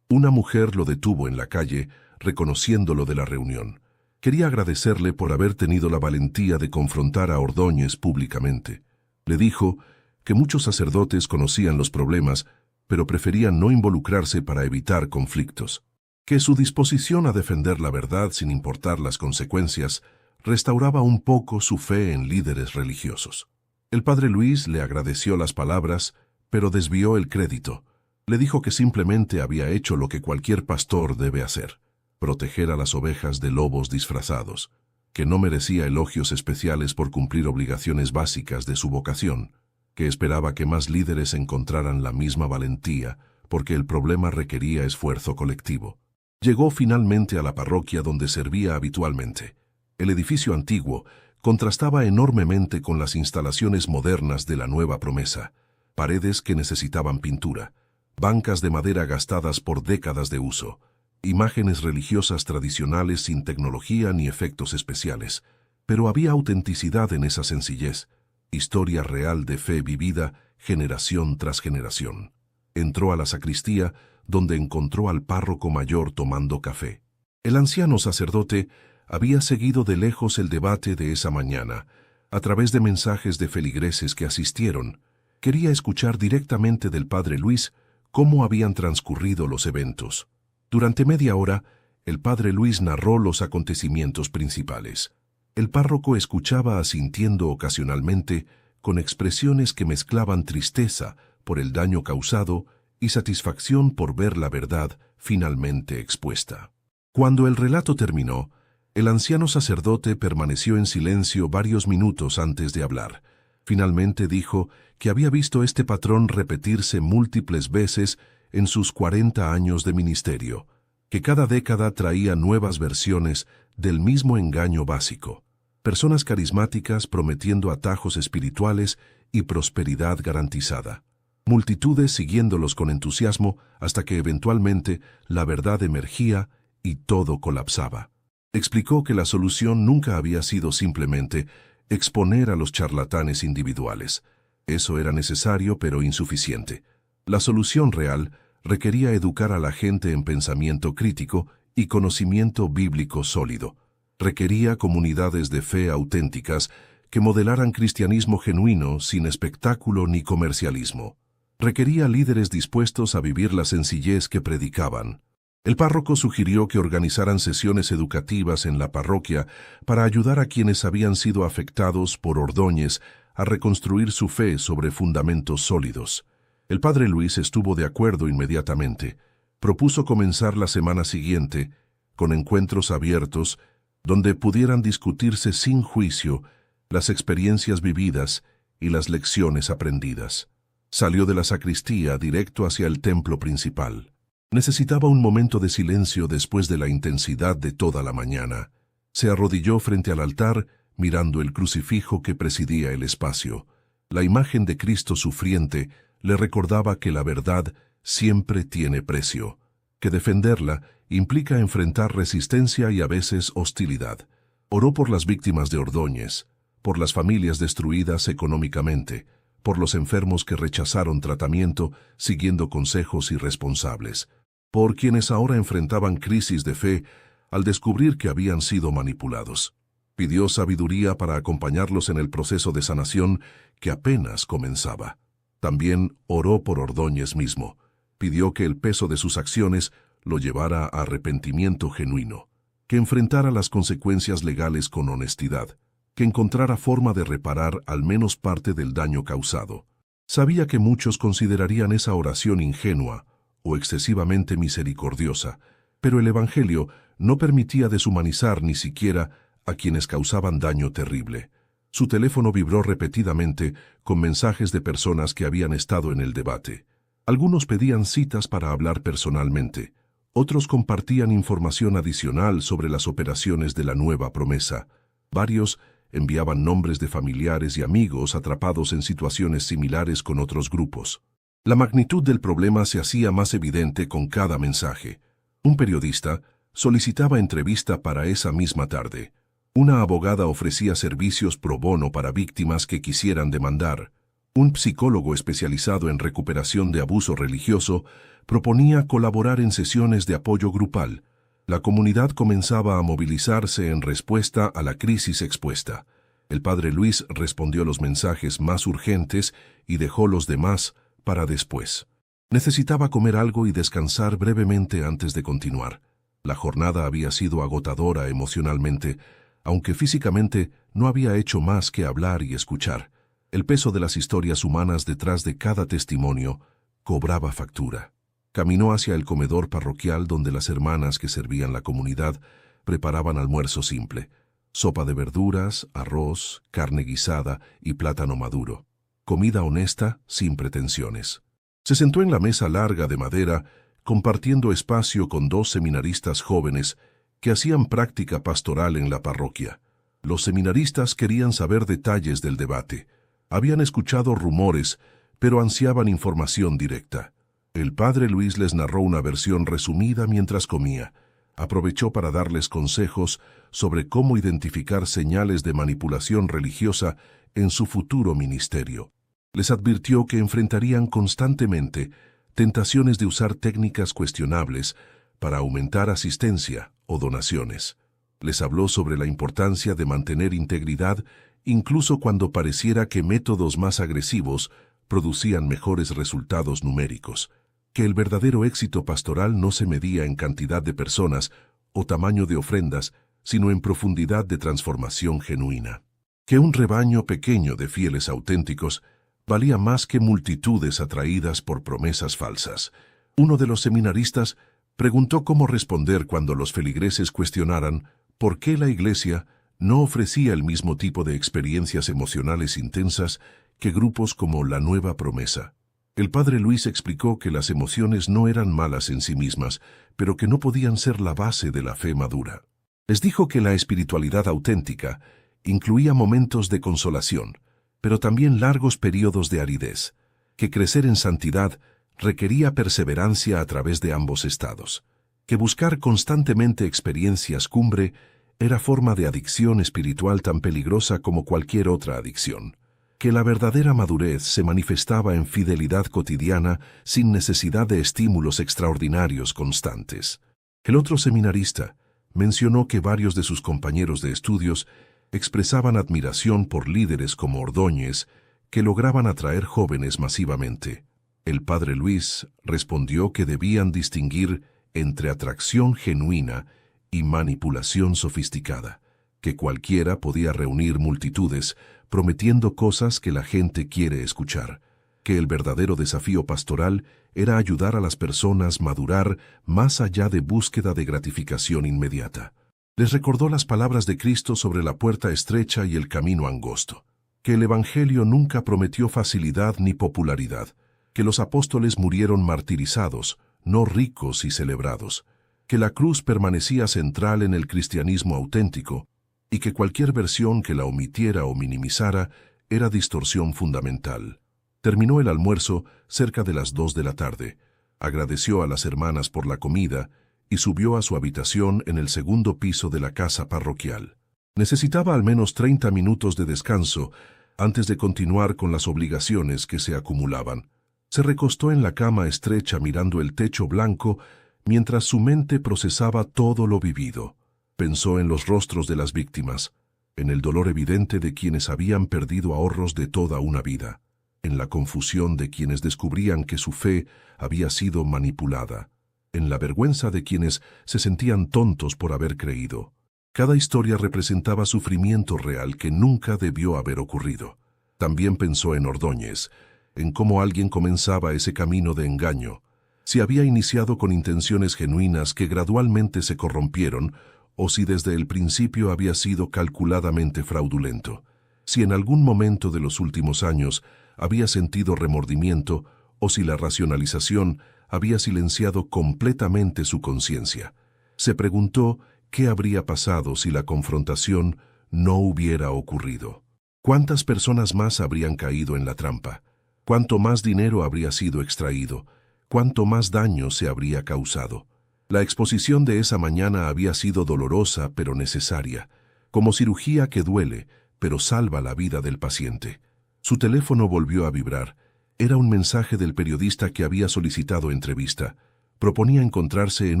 Una mujer lo detuvo en la calle, reconociéndolo de la reunión. Quería agradecerle por haber tenido la valentía de confrontar a Ordóñez públicamente. Le dijo que muchos sacerdotes conocían los problemas, pero preferían no involucrarse para evitar conflictos. Que su disposición a defender la verdad sin importar las consecuencias restauraba un poco su fe en líderes religiosos. El padre Luis le agradeció las palabras, pero desvió el crédito. Le dijo que simplemente había hecho lo que cualquier pastor debe hacer: proteger a las ovejas de lobos disfrazados, que no merecía elogios especiales por cumplir obligaciones básicas de su vocación, que esperaba que más líderes encontraran la misma valentía, porque el problema requería esfuerzo colectivo. Llegó finalmente a la parroquia donde servía habitualmente. El edificio antiguo contrastaba enormemente con las instalaciones modernas de la Nueva Promesa: paredes que necesitaban pintura, bancas de madera gastadas por décadas de uso, imágenes religiosas tradicionales sin tecnología ni efectos especiales. Pero había autenticidad en esa sencillez, historia real de fe vivida generación tras generación. Entró a la sacristía, donde encontró al párroco mayor tomando café. El anciano sacerdote había seguido de lejos el debate de esa mañana, a través de mensajes de feligreses que asistieron. Quería escuchar directamente del padre Luis cómo habían transcurrido los eventos. Durante media hora, el padre Luis narró los acontecimientos principales. El párroco escuchaba asintiendo ocasionalmente, con expresiones que mezclaban tristeza por el daño causado y satisfacción por ver la verdad finalmente expuesta. Cuando el relato terminó, el anciano sacerdote permaneció en silencio varios minutos antes de hablar. Finalmente dijo que había visto este patrón repetirse múltiples veces en sus 40 años de ministerio, que cada década traía nuevas versiones del mismo engaño básico. Personas carismáticas prometiendo atajos espirituales y prosperidad garantizada. Multitudes siguiéndolos con entusiasmo hasta que eventualmente la verdad emergía y todo colapsaba. Explicó que la solución nunca había sido simplemente exponer a los charlatanes individuales. Eso era necesario pero insuficiente. La solución real requería educar a la gente en pensamiento crítico y conocimiento bíblico sólido. Requería comunidades de fe auténticas que modelaran cristianismo genuino sin espectáculo ni comercialismo. Requería líderes dispuestos a vivir la sencillez que predicaban. El párroco sugirió que organizaran sesiones educativas en la parroquia para ayudar a quienes habían sido afectados por Ordóñez a reconstruir su fe sobre fundamentos sólidos. El padre Luis estuvo de acuerdo inmediatamente. Propuso comenzar la semana siguiente con encuentros abiertos donde pudieran discutirse sin juicio las experiencias vividas y las lecciones aprendidas. Salió de la sacristía directo hacia el templo principal. Necesitaba un momento de silencio después de la intensidad de toda la mañana. Se arrodilló frente al altar, mirando el crucifijo que presidía el espacio. La imagen de Cristo sufriente le recordaba que la verdad siempre tiene precio, que defenderla implica enfrentar resistencia y a veces hostilidad. Oró por las víctimas de Ordóñez, por las familias destruidas económicamente, por los enfermos que rechazaron tratamiento siguiendo consejos irresponsables, por quienes ahora enfrentaban crisis de fe al descubrir que habían sido manipulados. Pidió sabiduría para acompañarlos en el proceso de sanación que apenas comenzaba. También oró por Ordóñez mismo. Pidió que el peso de sus acciones lo llevara a arrepentimiento genuino, que enfrentara las consecuencias legales con honestidad, que encontrara forma de reparar al menos parte del daño causado. Sabía que muchos considerarían esa oración ingenua o excesivamente misericordiosa, pero el Evangelio no permitía deshumanizar ni siquiera a quienes causaban daño terrible. Su teléfono vibró repetidamente con mensajes de personas que habían estado en el debate. Algunos pedían citas para hablar personalmente. Otros compartían información adicional sobre las operaciones de la nueva promesa. Varios enviaban nombres de familiares y amigos atrapados en situaciones similares con otros grupos. La magnitud del problema se hacía más evidente con cada mensaje. Un periodista solicitaba entrevista para esa misma tarde. Una abogada ofrecía servicios pro bono para víctimas que quisieran demandar. Un psicólogo especializado en recuperación de abuso religioso proponía colaborar en sesiones de apoyo grupal. La comunidad comenzaba a movilizarse en respuesta a la crisis expuesta. El padre Luis respondió los mensajes más urgentes y dejó los demás para después. Necesitaba comer algo y descansar brevemente antes de continuar. La jornada había sido agotadora emocionalmente, aunque físicamente no había hecho más que hablar y escuchar. El peso de las historias humanas detrás de cada testimonio cobraba factura. Caminó hacia el comedor parroquial donde las hermanas que servían la comunidad preparaban almuerzo simple: sopa de verduras, arroz, carne guisada y plátano maduro. Comida honesta, sin pretensiones. Se sentó en la mesa larga de madera, compartiendo espacio con 2 seminaristas jóvenes que hacían práctica pastoral en la parroquia. Los seminaristas querían saber detalles del debate. Habían escuchado rumores, pero ansiaban información directa. El padre Luis les narró una versión resumida mientras comía. Aprovechó para darles consejos sobre cómo identificar señales de manipulación religiosa en su futuro ministerio. Les advirtió que enfrentarían constantemente tentaciones de usar técnicas cuestionables para aumentar asistencia o donaciones. Les habló sobre la importancia de mantener integridad incluso cuando pareciera que métodos más agresivos producían mejores resultados numéricos, que el verdadero éxito pastoral no se medía en cantidad de personas o tamaño de ofrendas, sino en profundidad de transformación genuina. Que un rebaño pequeño de fieles auténticos valía más que multitudes atraídas por promesas falsas. Uno de los seminaristas preguntó cómo responder cuando los feligreses cuestionaran por qué la Iglesia no ofrecía el mismo tipo de experiencias emocionales intensas que grupos como la Nueva Promesa. El padre Luis explicó que las emociones no eran malas en sí mismas, pero que no podían ser la base de la fe madura. Les dijo que la espiritualidad auténtica incluía momentos de consolación, pero también largos periodos de aridez, que crecer en santidad requería perseverancia a través de ambos estados, que buscar constantemente experiencias cumbre era forma de adicción espiritual tan peligrosa como cualquier otra adicción, que la verdadera madurez se manifestaba en fidelidad cotidiana sin necesidad de estímulos extraordinarios constantes. El otro seminarista mencionó que varios de sus compañeros de estudios expresaban admiración por líderes como Ordóñez, que lograban atraer jóvenes masivamente. El padre Luis respondió que debían distinguir entre atracción genuina y manipulación sofisticada, que cualquiera podía reunir multitudes prometiendo cosas que la gente quiere escuchar, que el verdadero desafío pastoral era ayudar a las personas a madurar más allá de búsqueda de gratificación inmediata. Les recordó las palabras de Cristo sobre la puerta estrecha y el camino angosto, que el Evangelio nunca prometió facilidad ni popularidad, que los apóstoles murieron martirizados, no ricos y celebrados, que la cruz permanecía central en el cristianismo auténtico y que cualquier versión que la omitiera o minimizara era distorsión fundamental. Terminó el almuerzo cerca de las 2 de la tarde, agradeció a las hermanas por la comida y subió a su habitación en el segundo piso de la casa parroquial. Necesitaba al menos 30 minutos de descanso antes de continuar con las obligaciones que se acumulaban. Se recostó en la cama estrecha mirando el techo blanco mientras su mente procesaba todo lo vivido. Pensó en los rostros de las víctimas, en el dolor evidente de quienes habían perdido ahorros de toda una vida, en la confusión de quienes descubrían que su fe había sido manipulada, en la vergüenza de quienes se sentían tontos por haber creído. Cada historia representaba sufrimiento real que nunca debió haber ocurrido. También pensó en Ordóñez, en cómo alguien comenzaba ese camino de engaño, si había iniciado con intenciones genuinas que gradualmente se corrompieron, o si desde el principio había sido calculadamente fraudulento, si en algún momento de los últimos años había sentido remordimiento, o si la racionalización había silenciado completamente su conciencia. Se preguntó qué habría pasado si la confrontación no hubiera ocurrido. ¿Cuántas personas más habrían caído en la trampa? ¿Cuánto más dinero habría sido extraído? ¿Cuánto más daño se habría causado? La exposición de esa mañana había sido dolorosa pero necesaria, como cirugía que duele, pero salva la vida del paciente. Su teléfono volvió a vibrar. Era un mensaje del periodista que había solicitado entrevista. Proponía encontrarse en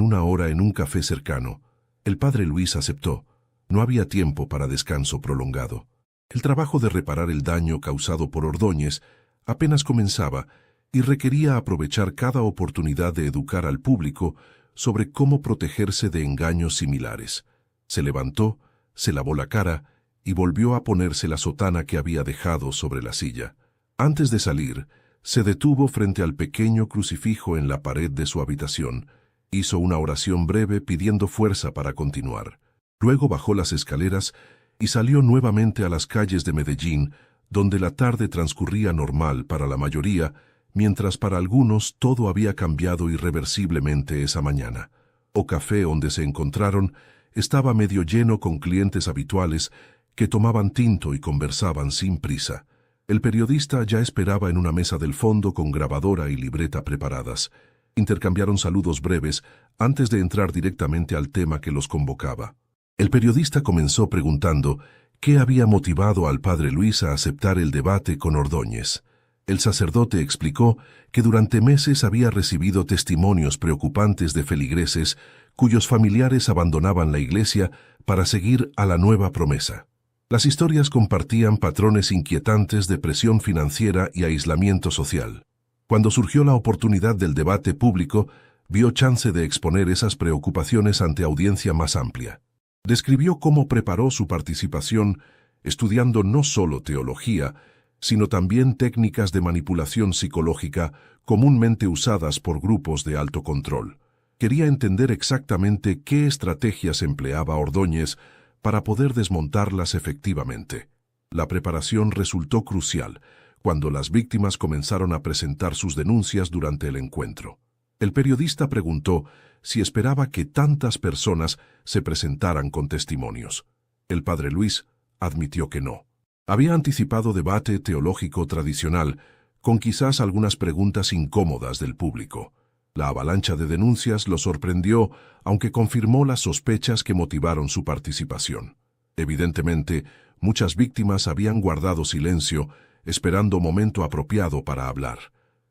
una hora en un café cercano. El padre Luis aceptó. No había tiempo para descanso prolongado. El trabajo de reparar el daño causado por Ordóñez apenas comenzaba y requería aprovechar cada oportunidad de educar al público sobre cómo protegerse de engaños similares. Se levantó, se lavó la cara y volvió a ponerse la sotana que había dejado sobre la silla. Antes de salir, se detuvo frente al pequeño crucifijo en la pared de su habitación. Hizo una oración breve pidiendo fuerza para continuar. Luego bajó las escaleras y salió nuevamente a las calles de Medellín, donde la tarde transcurría normal para la mayoría, mientras para algunos todo había cambiado irreversiblemente esa mañana. O café donde se encontraron estaba medio lleno con clientes habituales que tomaban tinto y conversaban sin prisa. El periodista ya esperaba en una mesa del fondo con grabadora y libreta preparadas. Intercambiaron saludos breves antes de entrar directamente al tema que los convocaba. El periodista comenzó preguntando qué había motivado al padre Luis a aceptar el debate con Ordóñez. El sacerdote explicó que durante meses había recibido testimonios preocupantes de feligreses cuyos familiares abandonaban la iglesia para seguir a la Nueva Promesa. Las historias compartían patrones inquietantes de presión financiera y aislamiento social. Cuando surgió la oportunidad del debate público, vio chance de exponer esas preocupaciones ante audiencia más amplia. Describió cómo preparó su participación estudiando no solo teología, sino también técnicas de manipulación psicológica comúnmente usadas por grupos de alto control. Quería entender exactamente qué estrategias empleaba Ordóñez para poder desmontarlas efectivamente. La preparación resultó crucial cuando las víctimas comenzaron a presentar sus denuncias durante el encuentro. El periodista preguntó si esperaba que tantas personas se presentaran con testimonios. El padre Luis admitió que no. Había anticipado debate teológico tradicional, con quizás algunas preguntas incómodas del público. La avalancha de denuncias lo sorprendió, aunque confirmó las sospechas que motivaron su participación. Evidentemente, muchas víctimas habían guardado silencio, esperando momento apropiado para hablar.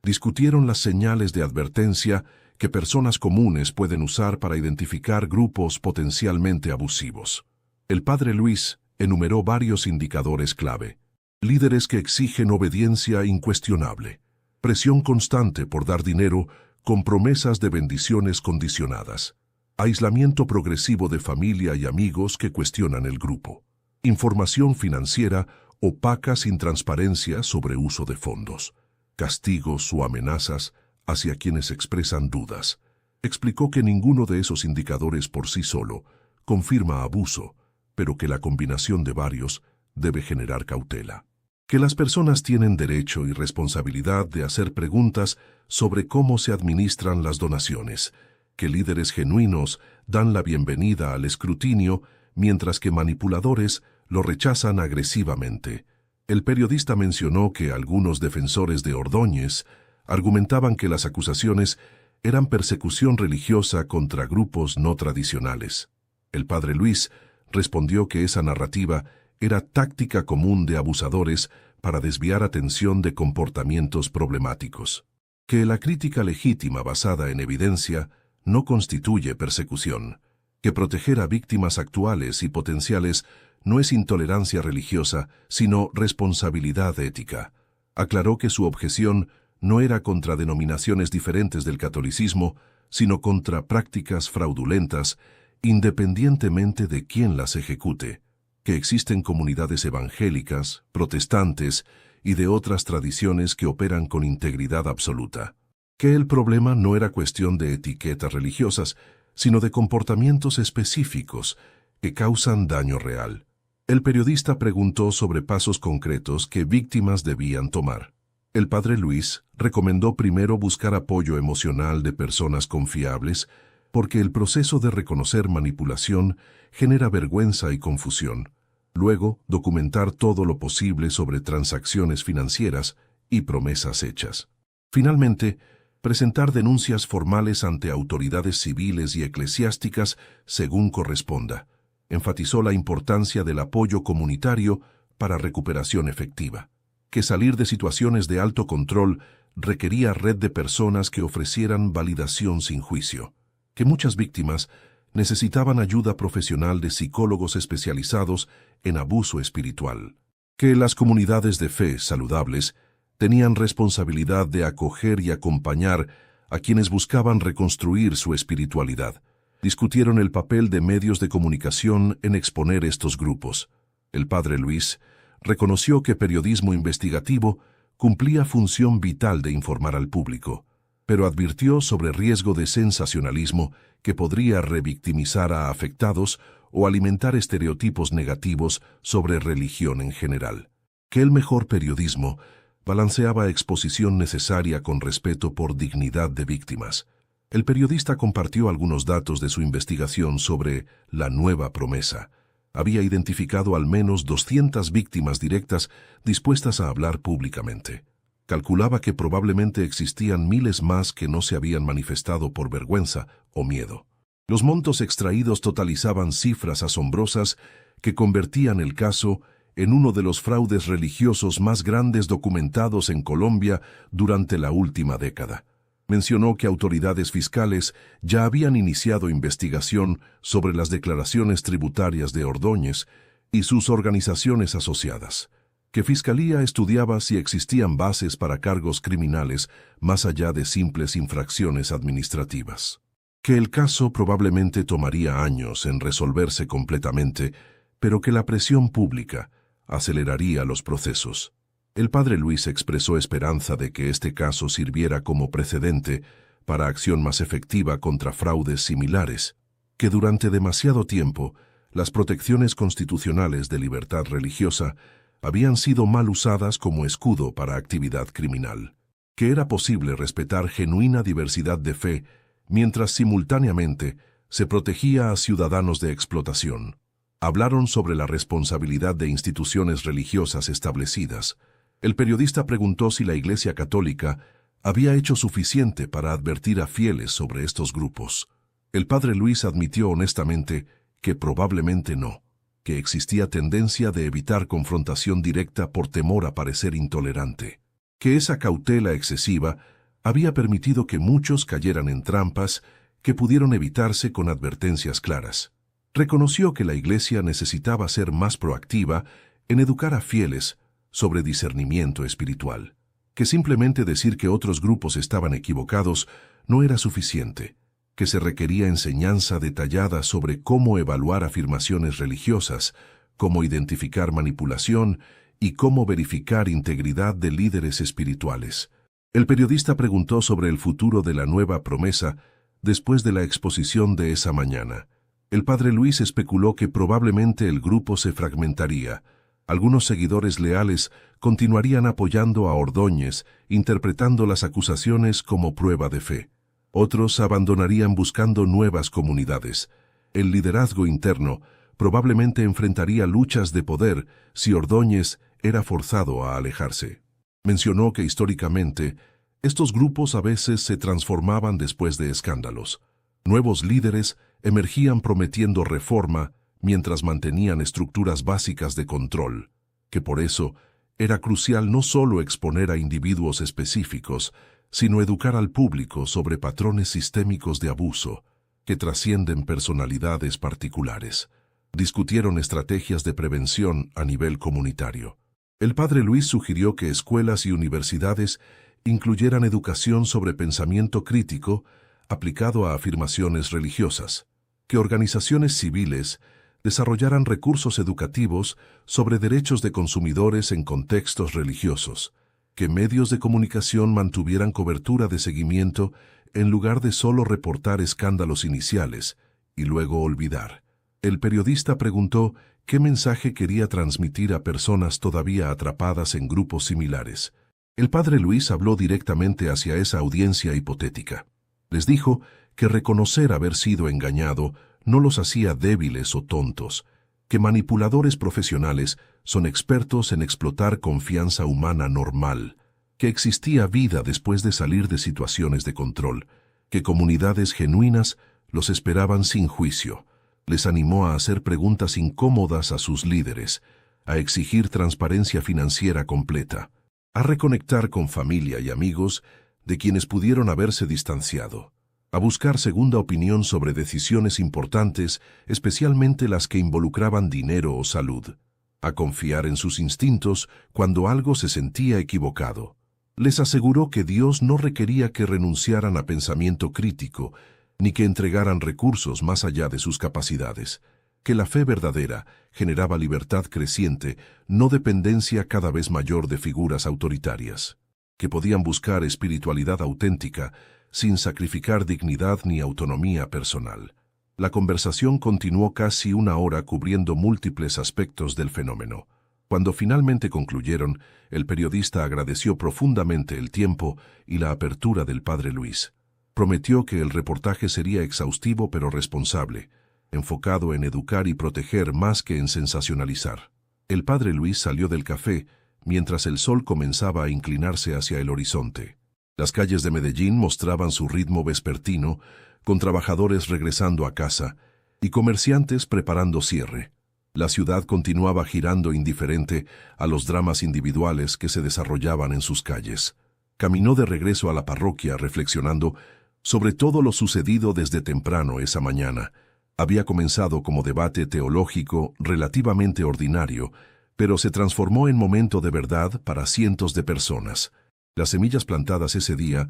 Discutieron las señales de advertencia que personas comunes pueden usar para identificar grupos potencialmente abusivos. El padre Luis enumeró varios indicadores clave. Líderes que exigen obediencia incuestionable, presión constante por dar dinero con promesas de bendiciones condicionadas, aislamiento progresivo de familia y amigos que cuestionan el grupo, información financiera opaca sin transparencia sobre uso de fondos, castigos o amenazas hacia quienes expresan dudas. Explicó que ninguno de esos indicadores por sí solo confirma abuso, pero que la combinación de varios debe generar cautela. Que las personas tienen derecho y responsabilidad de hacer preguntas sobre cómo se administran las donaciones, que líderes genuinos dan la bienvenida al escrutinio, mientras que manipuladores lo rechazan agresivamente. El periodista mencionó que algunos defensores de Ordóñez argumentaban que las acusaciones eran persecución religiosa contra grupos no tradicionales. El padre Luis respondió que esa narrativa era táctica común de abusadores para desviar atención de comportamientos problemáticos. Que la crítica legítima basada en evidencia no constituye persecución. Que proteger a víctimas actuales y potenciales no es intolerancia religiosa, sino responsabilidad ética. Aclaró que su objeción no era contra denominaciones diferentes del catolicismo, sino contra prácticas fraudulentas, independientemente de quién las ejecute, que existen comunidades evangélicas, protestantes y de otras tradiciones que operan con integridad absoluta, que el problema no era cuestión de etiquetas religiosas, sino de comportamientos específicos que causan daño real. El periodista preguntó sobre pasos concretos que víctimas debían tomar. El padre Luis recomendó primero buscar apoyo emocional de personas confiables, porque el proceso de reconocer manipulación genera vergüenza y confusión. Luego, documentar todo lo posible sobre transacciones financieras y promesas hechas. Finalmente, presentar denuncias formales ante autoridades civiles y eclesiásticas según corresponda. Enfatizó la importancia del apoyo comunitario para recuperación efectiva. Que salir de situaciones de alto control requería red de personas que ofrecieran validación sin juicio. Que muchas víctimas necesitaban ayuda profesional de psicólogos especializados en abuso espiritual. Que las comunidades de fe saludables tenían responsabilidad de acoger y acompañar a quienes buscaban reconstruir su espiritualidad. Discutieron el papel de medios de comunicación en exponer estos grupos. El padre Luis reconoció que periodismo investigativo cumplía función vital de informar al público, pero advirtió sobre riesgo de sensacionalismo que podría revictimizar a afectados o alimentar estereotipos negativos sobre religión en general. Que el mejor periodismo balanceaba exposición necesaria con respeto por dignidad de víctimas. El periodista compartió algunos datos de su investigación sobre la nueva promesa. Había identificado al menos 200 víctimas directas dispuestas a hablar públicamente. Calculaba que probablemente existían miles más que no se habían manifestado por vergüenza o miedo. Los montos extraídos totalizaban cifras asombrosas que convertían el caso en uno de los fraudes religiosos más grandes documentados en Colombia durante la última década. Mencionó que autoridades fiscales ya habían iniciado investigación sobre las declaraciones tributarias de Ordóñez y sus organizaciones asociadas, que Fiscalía estudiaba si existían bases para cargos criminales más allá de simples infracciones administrativas, que el caso probablemente tomaría años en resolverse completamente, pero que la presión pública aceleraría los procesos. El padre Luis expresó esperanza de que este caso sirviera como precedente para acción más efectiva contra fraudes similares, que durante demasiado tiempo las protecciones constitucionales de libertad religiosa habían sido mal usadas como escudo para actividad criminal, que era posible respetar genuina diversidad de fe mientras simultáneamente se protegía a ciudadanos de explotación. Hablaron sobre la responsabilidad de instituciones religiosas establecidas. El periodista preguntó si la Iglesia Católica había hecho suficiente para advertir a fieles sobre estos grupos. El padre Luis admitió honestamente que probablemente no, que existía tendencia de evitar confrontación directa por temor a parecer intolerante, que esa cautela excesiva había permitido que muchos cayeran en trampas que pudieron evitarse con advertencias claras. Reconoció que la Iglesia necesitaba ser más proactiva en educar a fieles sobre discernimiento espiritual, que simplemente decir que otros grupos estaban equivocados no era suficiente, que se requería enseñanza detallada sobre cómo evaluar afirmaciones religiosas, cómo identificar manipulación y cómo verificar integridad de líderes espirituales. El periodista preguntó sobre el futuro de la nueva promesa después de la exposición de esa mañana. El padre Luis especuló que probablemente el grupo se fragmentaría. Algunos seguidores leales continuarían apoyando a Ordóñez, interpretando las acusaciones como prueba de fe. Otros abandonarían buscando nuevas comunidades. El liderazgo interno probablemente enfrentaría luchas de poder si Ordóñez era forzado a alejarse. Mencionó que históricamente estos grupos a veces se transformaban después de escándalos. Nuevos líderes emergían prometiendo reforma mientras mantenían estructuras básicas de control, que por eso era crucial no solo exponer a individuos específicos, sino educar al público sobre patrones sistémicos de abuso que trascienden personalidades particulares. Discutieron estrategias de prevención a nivel comunitario. El padre Luis sugirió que escuelas y universidades incluyeran educación sobre pensamiento crítico aplicado a afirmaciones religiosas, que organizaciones civiles desarrollaran recursos educativos sobre derechos de consumidores en contextos religiosos, que medios de comunicación mantuvieran cobertura de seguimiento en lugar de solo reportar escándalos iniciales y luego olvidar. El periodista preguntó qué mensaje quería transmitir a personas todavía atrapadas en grupos similares. El padre Luis habló directamente hacia esa audiencia hipotética. Les dijo que reconocer haber sido engañado no los hacía débiles o tontos, que manipuladores profesionales son expertos en explotar confianza humana normal, que existía vida después de salir de situaciones de control, que comunidades genuinas los esperaban sin juicio. Les animó a hacer preguntas incómodas a sus líderes, a exigir transparencia financiera completa, a reconectar con familia y amigos de quienes pudieron haberse distanciado, a buscar segunda opinión sobre decisiones importantes, especialmente las que involucraban dinero o salud, a confiar en sus instintos cuando algo se sentía equivocado. Les aseguró que Dios no requería que renunciaran a pensamiento crítico, ni que entregaran recursos más allá de sus capacidades, que la fe verdadera generaba libertad creciente, no dependencia cada vez mayor de figuras autoritarias, que podían buscar espiritualidad auténtica sin sacrificar dignidad ni autonomía personal. La conversación continuó casi una hora cubriendo múltiples aspectos del fenómeno. Cuando finalmente concluyeron, el periodista agradeció profundamente el tiempo y la apertura del padre Luis. Prometió que el reportaje sería exhaustivo pero responsable, enfocado en educar y proteger más que en sensacionalizar. El padre Luis salió del café mientras el sol comenzaba a inclinarse hacia el horizonte. Las calles de Medellín mostraban su ritmo vespertino, con trabajadores regresando a casa y comerciantes preparando cierre. La ciudad continuaba girando indiferente a los dramas individuales que se desarrollaban en sus calles. Caminó de regreso a la parroquia reflexionando sobre todo lo sucedido desde temprano esa mañana. Había comenzado como debate teológico relativamente ordinario, pero se transformó en momento de verdad para cientos de personas. Las semillas plantadas ese día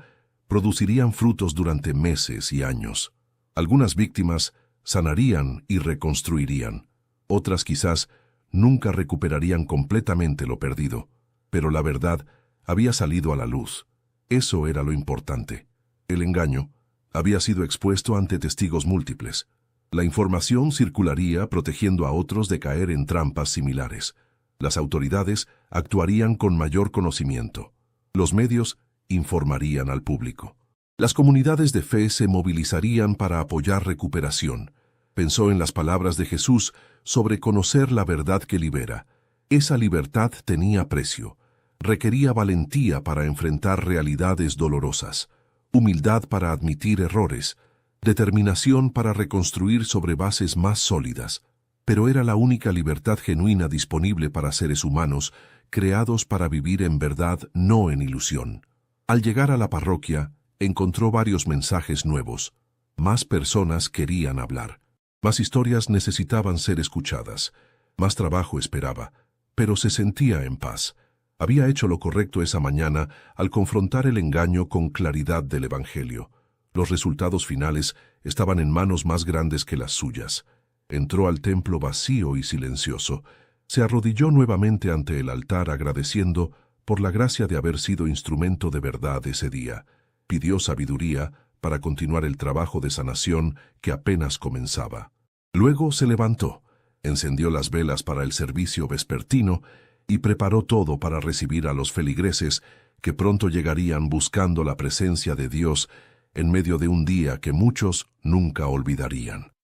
producirían frutos durante meses y años. Algunas víctimas sanarían y reconstruirían. Otras quizás nunca recuperarían completamente lo perdido. Pero la verdad había salido a la luz. Eso era lo importante. El engaño había sido expuesto ante testigos múltiples. La información circularía protegiendo a otros de caer en trampas similares. Las autoridades actuarían con mayor conocimiento. Los medios informarían al público. Las comunidades de fe se movilizarían para apoyar recuperación. Pensó en las palabras de Jesús sobre conocer la verdad que libera. Esa libertad tenía precio. Requería valentía para enfrentar realidades dolorosas, humildad para admitir errores, determinación para reconstruir sobre bases más sólidas. Pero era la única libertad genuina disponible para seres humanos, creados para vivir en verdad, no en ilusión. Al llegar a la parroquia, encontró varios mensajes nuevos. Más personas querían hablar. Más historias necesitaban ser escuchadas. Más trabajo esperaba, pero se sentía en paz. Había hecho lo correcto esa mañana al confrontar el engaño con claridad del Evangelio. Los resultados finales estaban en manos más grandes que las suyas. Entró al templo vacío y silencioso. Se arrodilló nuevamente ante el altar agradeciendo por la gracia de haber sido instrumento de verdad ese día. Pidió sabiduría para continuar el trabajo de sanación que apenas comenzaba. Luego se levantó, encendió las velas para el servicio vespertino y preparó todo para recibir a los feligreses que pronto llegarían buscando la presencia de Dios en medio de un día que muchos nunca olvidarían.